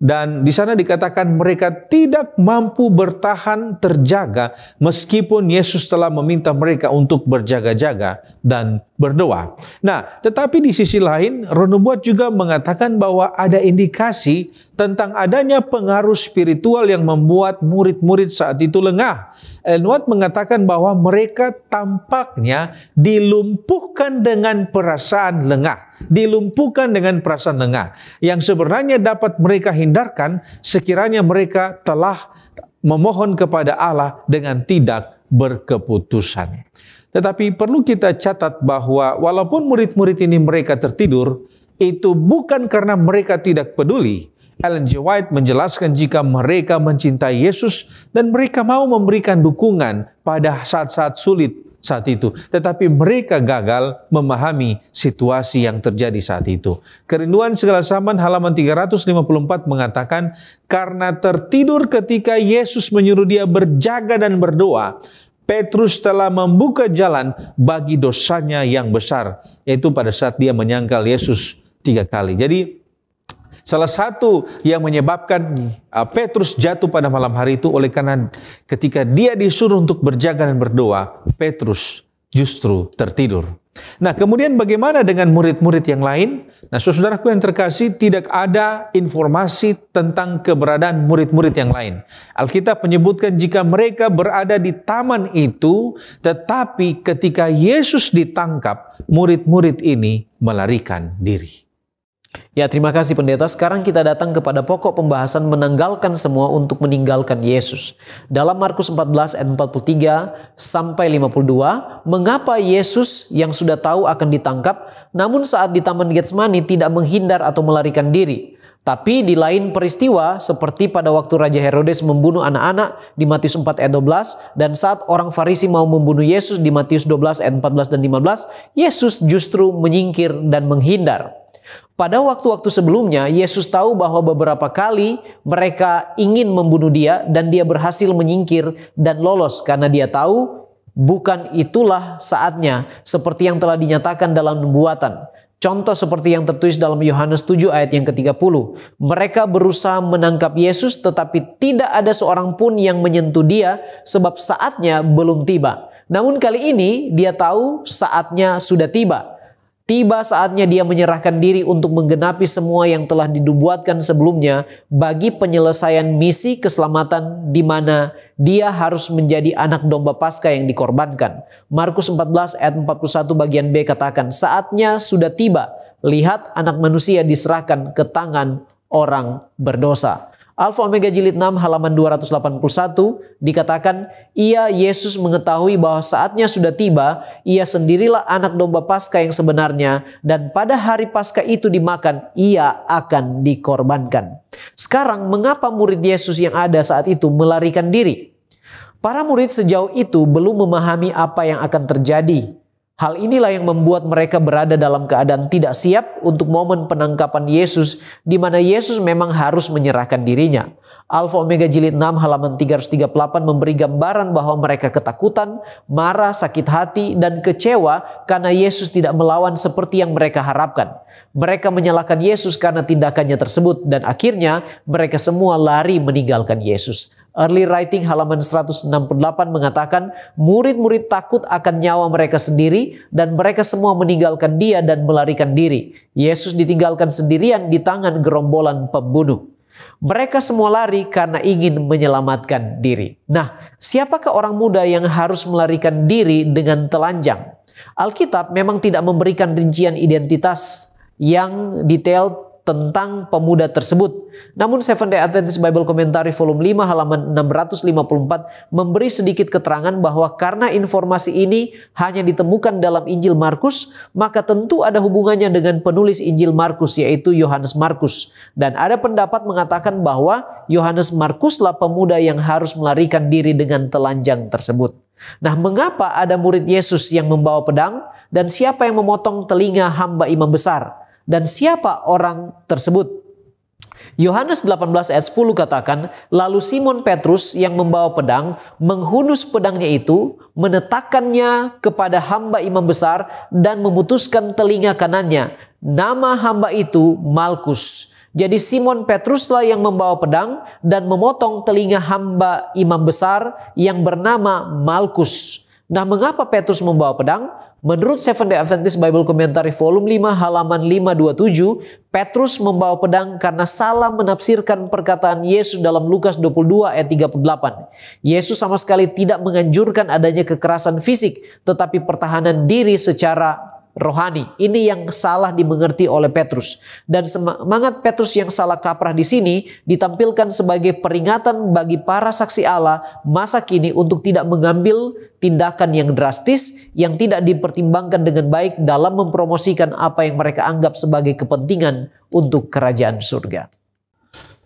B: Dan di sana dikatakan mereka tidak mampu bertahan terjaga meskipun Yesus telah meminta mereka untuk berjaga-jaga dan berdoa. Nah, tetapi di sisi lain, Roh Nubuat juga mengatakan bahwa ada indikasi tentang adanya pengaruh spiritual yang membuat murid-murid saat itu lengah. Ellen White mengatakan bahwa mereka tampaknya dilumpuhkan dengan perasaan lengah. Dilumpuhkan dengan perasaan lengah. Yang sebenarnya dapat mereka hindarkan sekiranya mereka telah memohon kepada Allah dengan tidak berkeputusan. Tetapi perlu kita catat bahwa walaupun murid-murid ini mereka tertidur, itu bukan karena mereka tidak peduli. Ellen G. White menjelaskan jika mereka mencintai Yesus dan mereka mau memberikan dukungan pada saat-saat sulit saat itu. Tetapi mereka gagal memahami situasi yang terjadi saat itu. Kerinduan segala zaman halaman 354 mengatakan, karena tertidur ketika Yesus menyuruh dia berjaga dan berdoa, Petrus telah membuka jalan bagi dosanya yang besar, yaitu pada saat dia menyangkal Yesus 3 kali. Jadi salah satu yang menyebabkan Petrus jatuh pada malam hari itu oleh karena ketika dia disuruh untuk berjaga dan berdoa, Petrus justru tertidur. Nah, kemudian bagaimana dengan murid-murid yang lain? Nah, saudaraku yang terkasih, tidak ada informasi tentang keberadaan murid-murid yang lain. Alkitab menyebutkan jika mereka berada di taman itu, tetapi ketika Yesus ditangkap, murid-murid ini melarikan diri.
C: Ya, terima kasih pendeta. Sekarang kita datang kepada pokok pembahasan menanggalkan semua untuk meninggalkan Yesus. Dalam Markus 14 ayat 43 sampai 52, mengapa Yesus yang sudah tahu akan ditangkap, namun saat di Taman Getsemani tidak menghindar atau melarikan diri. Tapi di lain peristiwa, seperti pada waktu Raja Herodes membunuh anak-anak di Matius 4 ayat 12, dan saat orang Farisi mau membunuh Yesus di Matius 12 ayat 14 dan 15, Yesus justru menyingkir dan menghindar. Pada waktu-waktu sebelumnya, Yesus tahu bahwa beberapa kali mereka ingin membunuh dia dan dia berhasil menyingkir dan lolos karena dia tahu bukan itulah saatnya seperti yang telah dinyatakan dalam nubuatan. Contoh seperti yang tertulis dalam Yohanes 7 ayat yang ke-30. Mereka berusaha menangkap Yesus tetapi tidak ada seorang pun yang menyentuh dia sebab saatnya belum tiba. Namun kali ini dia tahu saatnya sudah tiba. Tiba saatnya dia menyerahkan diri untuk menggenapi semua yang telah dinubuatkan sebelumnya bagi penyelesaian misi keselamatan di mana dia harus menjadi anak domba Paskah yang dikorbankan. Markus 14 ayat 41 bagian B katakan, saatnya sudah tiba, lihat anak manusia diserahkan ke tangan orang berdosa. Alfa Omega jilid 6 halaman 281 dikatakan, ia Yesus mengetahui bahwa saatnya sudah tiba, ia sendirilah anak domba Paskah yang sebenarnya, dan pada hari Paskah itu dimakan, ia akan dikorbankan. Sekarang mengapa murid Yesus yang ada saat itu melarikan diri? Para murid sejauh itu belum memahami apa yang akan terjadi. Hal inilah yang membuat mereka berada dalam keadaan tidak siap untuk momen penangkapan Yesus, di mana Yesus memang harus menyerahkan dirinya. Alfa Omega jilid 6 halaman 338 memberi gambaran bahwa mereka ketakutan, marah, sakit hati, dan kecewa karena Yesus tidak melawan seperti yang mereka harapkan. Mereka menyalahkan Yesus karena tindakannya tersebut dan akhirnya mereka semua lari meninggalkan Yesus. Early Writing halaman 168 mengatakan murid-murid takut akan nyawa mereka sendiri dan mereka semua meninggalkan dia dan melarikan diri. Yesus ditinggalkan sendirian di tangan gerombolan pembunuh. Mereka semua lari karena ingin menyelamatkan diri. Nah, siapakah orang muda yang harus melarikan diri dengan telanjang? Alkitab memang tidak memberikan rincian identitas yang detail tentang pemuda tersebut. Namun Seventh-day Adventist Bible Commentary volume 5 halaman 654 memberi sedikit keterangan bahwa karena informasi ini hanya ditemukan dalam Injil Markus, maka tentu ada hubungannya dengan penulis Injil Markus, yaitu Yohanes Markus. Dan ada pendapat mengatakan bahwa Yohanes Markuslah pemuda yang harus melarikan diri dengan telanjang tersebut. Nah, mengapa ada murid Yesus yang membawa pedang dan siapa yang memotong telinga hamba imam besar? Dan siapa orang tersebut? Yohanes 18 ayat 10 katakan, lalu Simon Petrus yang membawa pedang menghunus pedangnya itu, menetakkannya kepada hamba imam besar dan memutuskan telinga kanannya. Nama hamba itu Malkus. Jadi Simon Petruslah yang membawa pedang dan memotong telinga hamba imam besar yang bernama Malkus. Nah, mengapa Petrus membawa pedang? Menurut Seventh-day Adventist Bible Commentary volume 5 halaman 527, Petrus membawa pedang karena salah menafsirkan perkataan Yesus dalam Lukas 22 ayat 38. Yesus sama sekali tidak menganjurkan adanya kekerasan fisik, tetapi pertahanan diri secara rohani. Ini yang salah dimengerti oleh Petrus. Dan semangat Petrus yang salah kaprah di sini ditampilkan sebagai peringatan bagi para saksi Allah masa kini untuk tidak mengambil tindakan yang drastis yang tidak dipertimbangkan dengan baik dalam mempromosikan apa yang mereka anggap sebagai kepentingan untuk kerajaan surga.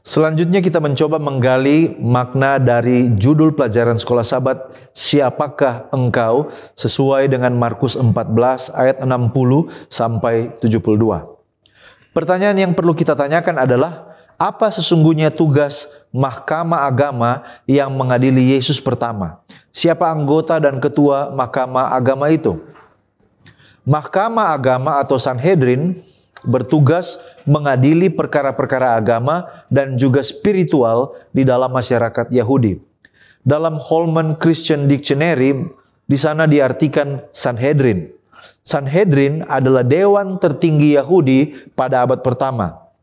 A: Selanjutnya kita mencoba menggali makna dari judul pelajaran sekolah Sabat, siapakah engkau, sesuai dengan Markus 14 ayat 60 sampai 72. Pertanyaan yang perlu kita tanyakan adalah, apa sesungguhnya tugas mahkamah agama yang mengadili Yesus pertama? Siapa anggota dan ketua mahkamah agama itu? Mahkamah agama atau Sanhedrin bertugas mengadili perkara-perkara agama dan juga spiritual di dalam masyarakat Yahudi. Dalam Holman Christian Dictionary, di sana diartikan Sanhedrin. Sanhedrin adalah dewan tertinggi Yahudi pada abad pertama.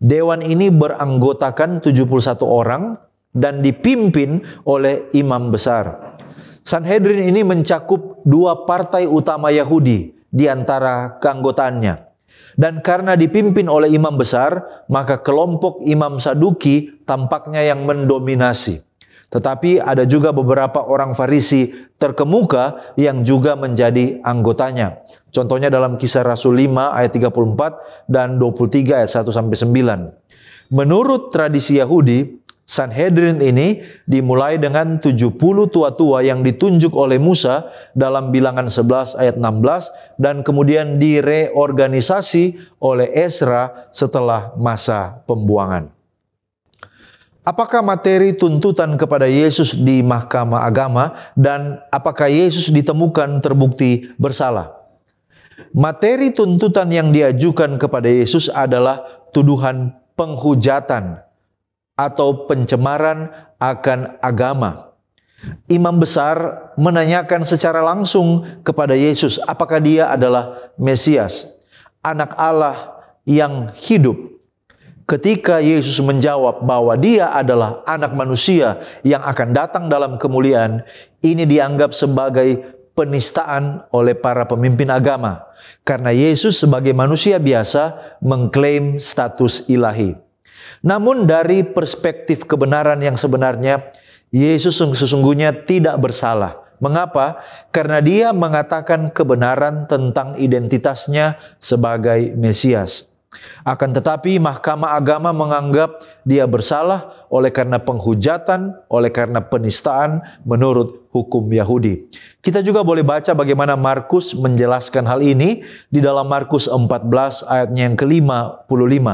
A: Dewan ini beranggotakan 71 orang dan dipimpin oleh imam besar. Sanhedrin ini mencakup dua partai utama Yahudi di antara keanggotaannya. Dan karena dipimpin oleh imam besar, maka kelompok Imam Saduki tampaknya yang mendominasi. Tetapi ada juga beberapa orang Farisi terkemuka yang juga menjadi anggotanya. Contohnya dalam Kisah Rasul 5 ayat 34 dan 23 ayat 1-9. Menurut tradisi Yahudi, Sanhedrin ini dimulai dengan 70 tua-tua yang ditunjuk oleh Musa dalam Bilangan 11 ayat 16 dan kemudian direorganisasi oleh Ezra setelah masa pembuangan. Apakah materi tuntutan kepada Yesus di mahkamah agama dan apakah Yesus ditemukan terbukti bersalah? Materi tuntutan yang diajukan kepada Yesus adalah tuduhan penghujatan atau pencemaran akan agama. Imam besar menanyakan secara langsung kepada Yesus apakah dia adalah Mesias, anak Allah yang hidup. Ketika Yesus menjawab bahwa dia adalah anak manusia yang akan datang dalam kemuliaan, ini dianggap sebagai penistaan oleh para pemimpin agama. Karena Yesus sebagai manusia biasa mengklaim status ilahi. Namun dari perspektif kebenaran yang sebenarnya, Yesus sesungguhnya tidak bersalah. Mengapa? Karena dia mengatakan kebenaran tentang identitasnya sebagai Mesias. Akan tetapi mahkamah agama menganggap dia bersalah oleh karena penghujatan, oleh karena penistaan menurut hukum Yahudi. Kita juga boleh baca bagaimana Markus menjelaskan hal ini di dalam Markus 14 ayatnya yang ke-55.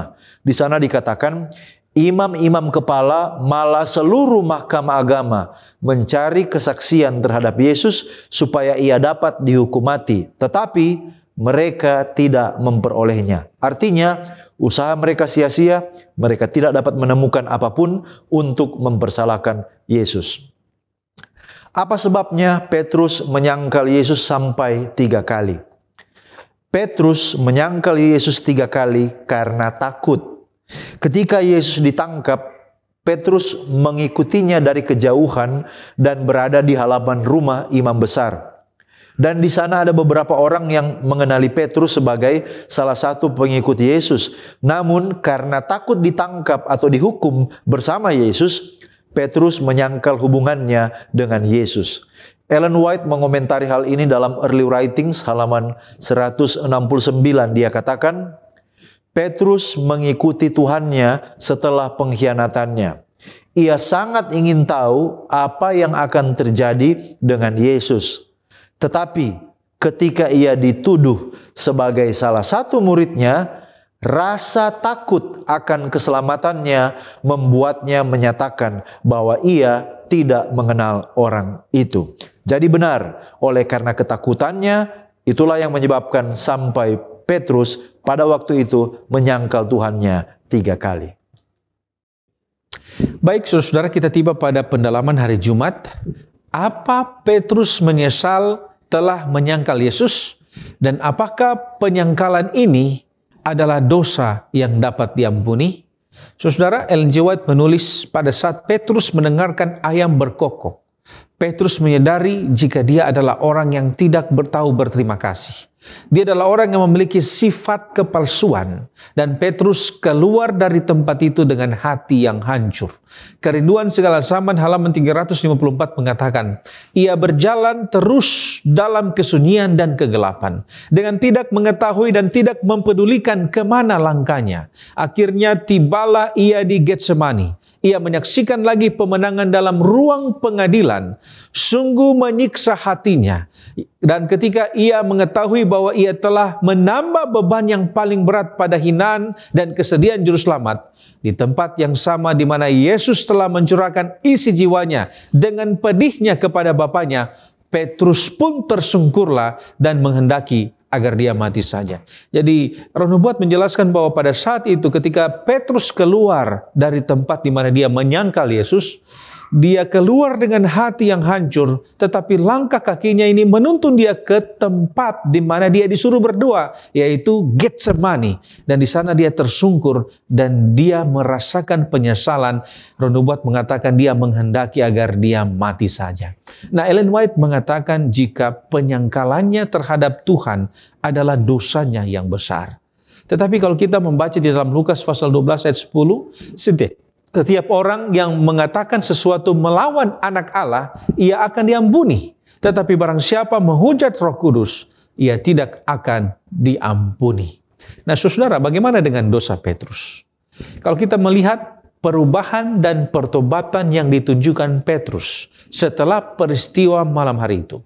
A: Di sana dikatakan, imam-imam kepala malah seluruh mahkamah agama mencari kesaksian terhadap Yesus supaya ia dapat dihukum mati. Tetapi mereka tidak memperolehnya. Artinya, usaha mereka sia-sia, mereka tidak dapat menemukan apapun untuk mempersalahkan Yesus. Apa sebabnya Petrus menyangkal Yesus sampai 3 kali? Petrus menyangkal Yesus 3 kali karena takut. Ketika Yesus ditangkap, Petrus mengikutinya dari kejauhan dan berada di halaman rumah imam besar. Dan di sana ada beberapa orang yang mengenali Petrus sebagai salah satu pengikut Yesus. Namun karena takut ditangkap atau dihukum bersama Yesus, Petrus menyangkal hubungannya dengan Yesus. Ellen White mengomentari hal ini dalam Early Writings halaman 169. Dia katakan, Petrus mengikuti Tuhannya setelah pengkhianatannya. Ia sangat ingin tahu apa yang akan terjadi dengan Yesus. Tetapi ketika ia dituduh sebagai salah satu muridnya, rasa takut akan keselamatannya membuatnya menyatakan bahwa ia tidak mengenal orang itu. Jadi benar, oleh karena ketakutannya, itulah yang menyebabkan sampai Petrus pada waktu itu menyangkal Tuhannya 3 kali.
B: Baik, saudara-saudara, kita tiba pada pendalaman hari Jumat. Apa Petrus menyesal telah menyangkal Yesus? Dan apakah penyangkalan ini adalah dosa yang dapat diampuni? Saudara, Ellen G. White menulis, pada saat Petrus mendengarkan ayam berkokok, Petrus menyadari jika dia adalah orang yang tidak bertahu berterima kasih. Dia adalah orang yang memiliki sifat kepalsuan. Dan Petrus keluar dari tempat itu dengan hati yang hancur. Kerinduan segala zaman halaman 354 mengatakan, ia berjalan terus dalam kesunyian dan kegelapan, dengan tidak mengetahui dan tidak mempedulikan kemana langkahnya. Akhirnya tibalah ia di Getsemani. Ia menyaksikan lagi pemenangan dalam ruang pengadilan. Sungguh menyiksa hatinya. Dan ketika ia mengetahui bahwa ia telah menambah beban yang paling berat pada hinaan dan kesedihan juru selamat, di tempat yang sama di mana Yesus telah mencurahkan isi jiwanya dengan pedihnya kepada Bapaknya, Petrus pun tersungkurlah dan menghendaki agar dia mati saja. Jadi Roh Nubuat menjelaskan bahwa pada saat itu ketika Petrus keluar dari tempat di mana dia menyangkal Yesus, dia keluar dengan hati yang hancur, tetapi langkah kakinya ini menuntun dia ke tempat di mana dia disuruh berdoa, yaitu Getsemani. Dan di sana dia tersungkur dan dia merasakan penyesalan. Roh Nubuat mengatakan dia menghendaki agar dia mati saja. Nah, Ellen White mengatakan jika penyangkalannya terhadap Tuhan adalah dosanya yang besar. Tetapi kalau kita membaca di dalam Lukas pasal 12 ayat 10, setiap orang yang mengatakan sesuatu melawan anak Allah, ia akan diampuni. Tetapi barang siapa menghujat Roh Kudus, ia tidak akan diampuni. Nah, saudara, bagaimana dengan dosa Petrus? Kalau kita melihat perubahan dan pertobatan yang ditunjukkan Petrus setelah peristiwa malam hari itu,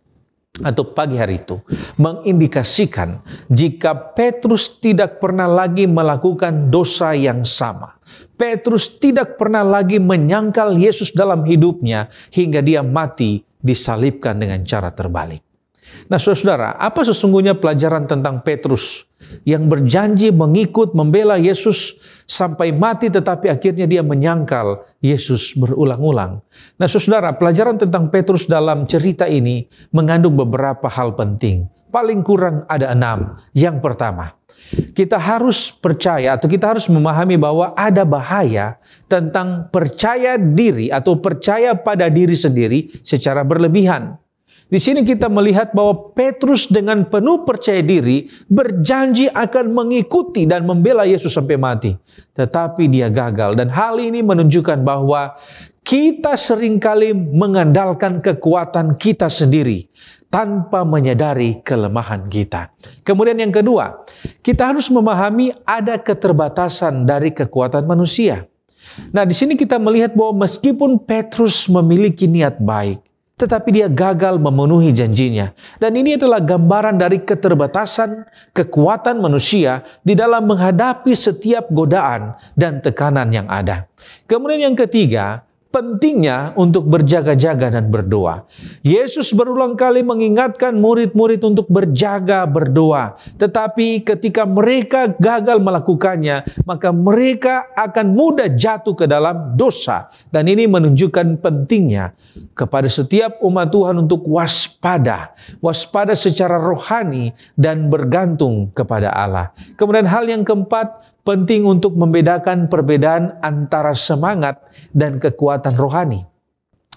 B: atau pagi hari itu, mengindikasikan jika Petrus tidak pernah lagi melakukan dosa yang sama. Petrus tidak pernah lagi menyangkal Yesus dalam hidupnya hingga dia mati disalibkan dengan cara terbalik. Nah, saudara, apa sesungguhnya pelajaran tentang Petrus yang berjanji mengikut membela Yesus sampai mati, tetapi akhirnya dia menyangkal Yesus berulang-ulang? Nah, saudara, pelajaran tentang Petrus dalam cerita ini mengandung beberapa hal penting. Paling kurang ada 6. Yang pertama, kita harus percaya atau kita harus memahami bahwa ada bahaya tentang percaya diri atau percaya pada diri sendiri secara berlebihan. Di sini kita melihat bahwa Petrus dengan penuh percaya diri berjanji akan mengikuti dan membela Yesus sampai mati. Tetapi dia gagal, dan hal ini menunjukkan bahwa kita seringkali mengandalkan kekuatan kita sendiri tanpa menyadari kelemahan kita. Kemudian yang kedua, kita harus memahami ada keterbatasan dari kekuatan manusia. Nah, di sini kita melihat bahwa meskipun Petrus memiliki niat baik, tetapi dia gagal memenuhi janjinya. Dan ini adalah gambaran dari keterbatasan kekuatan manusia di dalam menghadapi setiap godaan dan tekanan yang ada. Kemudian yang ketiga, pentingnya untuk berjaga-jaga dan berdoa. Yesus berulang kali mengingatkan murid-murid untuk berjaga berdoa. Tetapi ketika mereka gagal melakukannya, maka mereka akan mudah jatuh ke dalam dosa. Dan ini menunjukkan pentingnya kepada setiap umat Tuhan untuk waspada. Waspada secara rohani dan bergantung kepada Allah. Kemudian hal yang keempat, penting untuk membedakan perbedaan antara semangat dan kekuatan rohani.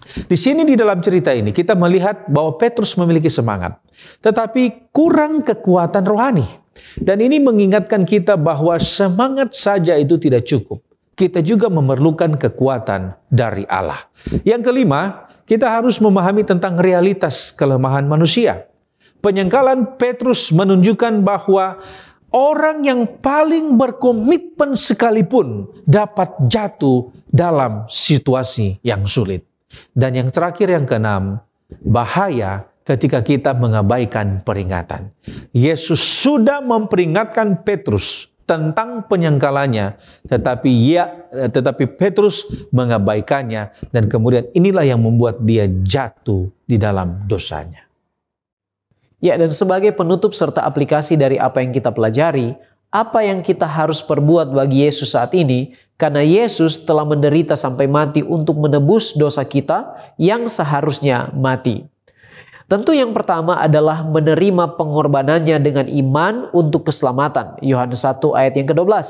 B: Di sini di dalam cerita ini kita melihat bahwa Petrus memiliki semangat, tetapi kurang kekuatan rohani. Dan ini mengingatkan kita bahwa semangat saja itu tidak cukup. Kita juga memerlukan kekuatan dari Allah. Yang kelima, kita harus memahami tentang realitas kelemahan manusia. Penyangkalan Petrus menunjukkan bahwa orang yang paling berkomitmen sekalipun dapat jatuh dalam situasi yang sulit. Dan yang terakhir, yang keenam, bahaya ketika kita mengabaikan peringatan. Yesus sudah memperingatkan Petrus tentang penyangkalannya, tetapi Petrus mengabaikannya, dan kemudian inilah yang membuat dia jatuh di dalam dosanya.
C: Ya, dan sebagai penutup serta aplikasi dari apa yang kita pelajari, apa yang kita harus perbuat bagi Yesus saat ini, karena Yesus telah menderita sampai mati untuk menebus dosa kita yang seharusnya mati. Tentu yang pertama adalah menerima pengorbanannya dengan iman untuk keselamatan. Yohanes 1 ayat yang ke-12.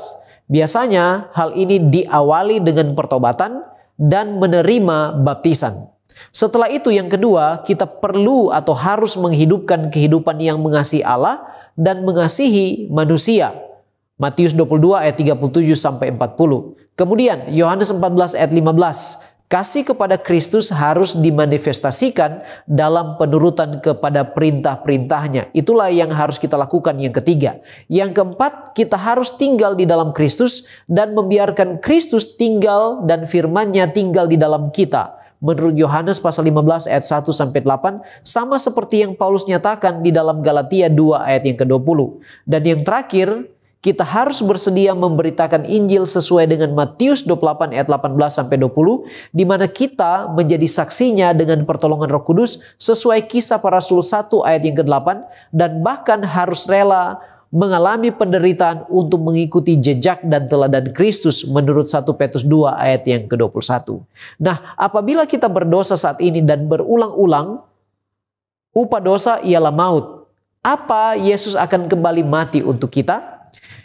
C: Biasanya hal ini diawali dengan pertobatan dan menerima baptisan. Setelah itu yang kedua, kita perlu atau harus menghidupkan kehidupan yang mengasihi Allah dan mengasihi manusia. Matius 22 ayat 37 sampai 40. Kemudian Yohanes 14 ayat 15. Kasih kepada Kristus harus dimanifestasikan dalam penurutan kepada perintah-perintahnya. Itulah yang harus kita lakukan yang ketiga. Yang keempat, kita harus tinggal di dalam Kristus dan membiarkan Kristus tinggal dan firman-Nya tinggal di dalam kita. Menurut Yohanes pasal 15 ayat 1 sampai 8, sama seperti yang Paulus nyatakan di dalam Galatia 2 ayat yang ke-20. Dan yang terakhir, kita harus bersedia memberitakan Injil sesuai dengan Matius 28 ayat 18 sampai 20, di mana kita menjadi saksinya dengan pertolongan Roh Kudus sesuai Kisah Para Rasul 1 ayat yang ke-8, dan bahkan harus rela mengalami penderitaan untuk mengikuti jejak dan teladan Kristus menurut 1 Petrus 2 ayat yang ke-21. Nah, apabila kita berdosa saat ini dan berulang-ulang, upah dosa ialah maut. Apa Yesus akan kembali mati untuk kita?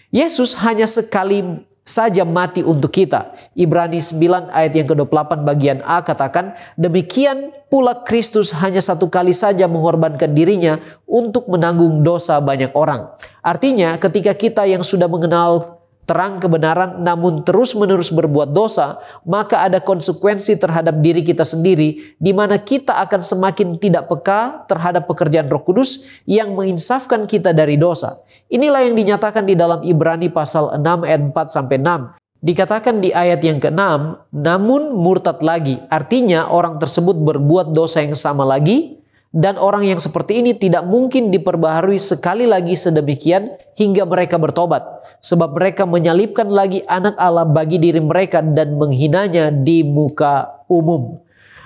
C: Yesus hanya sekali saja mati untuk kita. Ibrani 9 ayat yang ke-28 bagian A katakan, demikian pula Kristus hanya satu kali saja mengorbankan dirinya untuk menanggung dosa banyak orang. Artinya ketika kita yang sudah mengenal terang kebenaran namun terus-menerus berbuat dosa, maka ada konsekuensi terhadap diri kita sendiri, di mana kita akan semakin tidak peka terhadap pekerjaan Roh Kudus yang menginsafkan kita dari dosa. Inilah yang dinyatakan di dalam Ibrani pasal 6 ayat 4 sampai 6. Dikatakan di ayat yang ke-6, namun murtad lagi, artinya orang tersebut berbuat dosa yang sama lagi, dan orang yang seperti ini tidak mungkin diperbaharui sekali lagi sedemikian hingga mereka bertobat. Sebab mereka menyalibkan lagi anak Allah bagi diri mereka dan menghinanya di muka umum.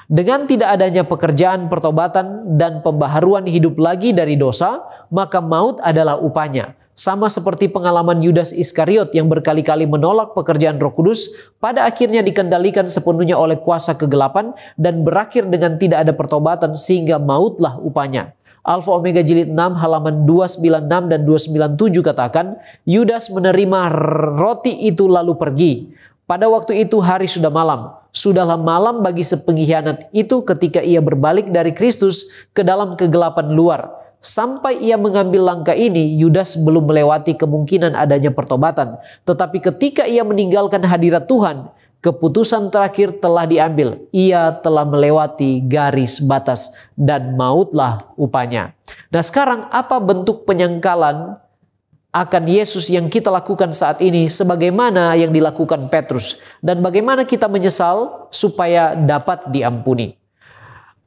C: Dengan tidak adanya pekerjaan pertobatan dan pembaharuan hidup lagi dari dosa, maka maut adalah upahnya. Sama seperti pengalaman Yudas Iskariot yang berkali-kali menolak pekerjaan Roh Kudus, pada akhirnya dikendalikan sepenuhnya oleh kuasa kegelapan dan berakhir dengan tidak ada pertobatan sehingga mautlah upahnya. Alfa Omega Jilid 6 halaman 296 dan 297 katakan, Yudas menerima roti itu lalu pergi. Pada waktu itu hari sudah malam. Sudahlah malam bagi sepengkhianat itu ketika ia berbalik dari Kristus ke dalam kegelapan luar. Sampai ia mengambil langkah ini, Yudas belum melewati kemungkinan adanya pertobatan. Tetapi ketika ia meninggalkan hadirat Tuhan, keputusan terakhir telah diambil. Ia telah melewati garis batas dan mautlah upahnya. Nah sekarang apa bentuk penyangkalan akan Yesus yang kita lakukan saat ini sebagaimana yang dilakukan Petrus? Dan bagaimana kita menyesal supaya dapat diampuni?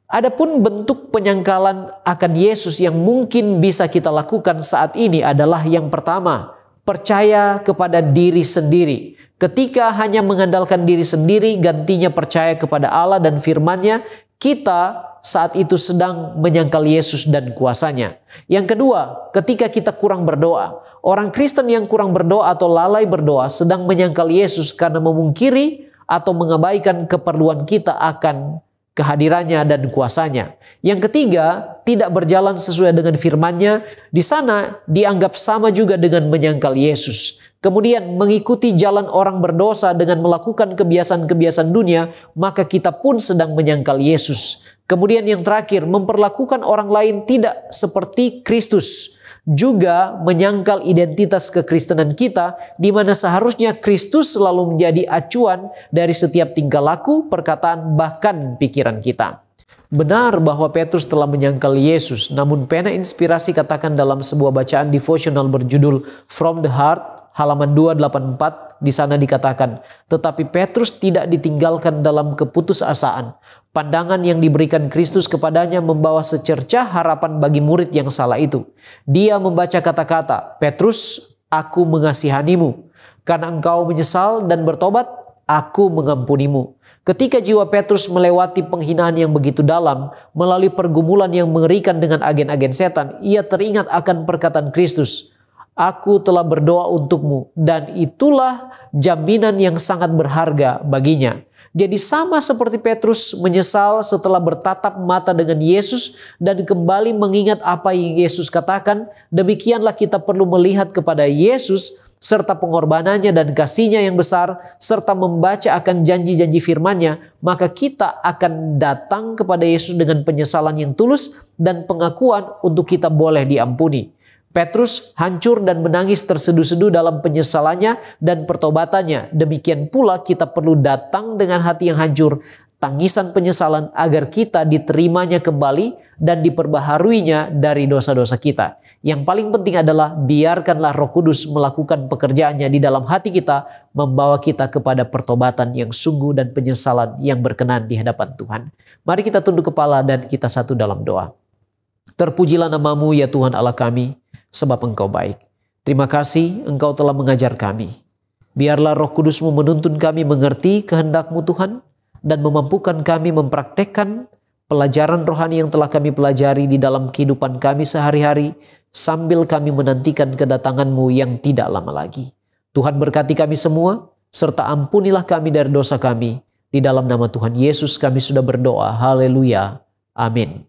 C: Adapun bentuk penyangkalan akan Yesus yang mungkin bisa kita lakukan saat ini adalah yang pertama, percaya kepada diri sendiri. Ketika hanya mengandalkan diri sendiri, gantinya percaya kepada Allah dan firman-Nya, kita saat itu sedang menyangkal Yesus dan kuasanya. Yang kedua, ketika kita kurang berdoa. Orang Kristen yang kurang berdoa atau lalai berdoa sedang menyangkal Yesus karena memungkiri atau mengabaikan keperluan kita akan kehadirannya dan kuasanya. Yang ketiga, tidak berjalan sesuai dengan firman-Nya. Di sana dianggap sama juga dengan menyangkal Yesus. Kemudian mengikuti jalan orang berdosa dengan melakukan kebiasaan-kebiasaan dunia, maka kita pun sedang menyangkal Yesus. Kemudian yang terakhir, memperlakukan orang lain tidak seperti Kristus. Juga menyangkal identitas kekristenan kita, di mana seharusnya Kristus selalu menjadi acuan dari setiap tingkah laku, perkataan, bahkan pikiran kita. Benar bahwa Petrus telah menyangkal Yesus, namun pena inspirasi katakan dalam sebuah bacaan devotional berjudul From the Heart, halaman 284, di sana dikatakan, tetapi Petrus tidak ditinggalkan dalam keputusasaan. Pandangan yang diberikan Kristus kepadanya membawa secercah harapan bagi murid yang salah itu. Dia membaca kata-kata, Petrus, aku mengasihanimu. Karena engkau menyesal dan bertobat, aku mengampunimu. Ketika jiwa Petrus melewati penghinaan yang begitu dalam, melalui pergumulan yang mengerikan dengan agen-agen setan, ia teringat akan perkataan Kristus, Aku telah berdoa untukmu, dan itulah jaminan yang sangat berharga baginya. Jadi sama seperti Petrus menyesal setelah bertatap mata dengan Yesus dan kembali mengingat apa yang Yesus katakan, demikianlah kita perlu melihat kepada Yesus serta pengorbanannya dan kasih-Nya yang besar, serta membaca akan janji-janji firman-Nya, maka kita akan datang kepada Yesus dengan penyesalan yang tulus dan pengakuan untuk kita boleh diampuni. Petrus hancur dan menangis terseduh-seduh dalam penyesalannya dan pertobatannya. Demikian pula kita perlu datang dengan hati yang hancur, tangisan penyesalan agar kita diterimanya kembali dan diperbaharuinya dari dosa-dosa kita. Yang paling penting adalah biarkanlah Roh Kudus melakukan pekerjaannya di dalam hati kita, membawa kita kepada pertobatan yang sungguh dan penyesalan yang berkenan di hadapan Tuhan. Mari kita tunduk kepala dan kita satu dalam doa. Terpujilah nama-Mu ya Tuhan Allah kami, sebab Engkau baik. Terima kasih Engkau telah mengajar kami. Biarlah Roh Kudus-Mu menuntun kami mengerti kehendak-Mu Tuhan, dan memampukan kami mempraktekkan pelajaran rohani yang telah kami pelajari di dalam kehidupan kami sehari-hari, sambil kami menantikan kedatangan-Mu yang tidak lama lagi. Tuhan berkati kami semua, serta ampunilah kami dari dosa kami. Di dalam nama Tuhan Yesus kami sudah berdoa. Haleluya. Amin.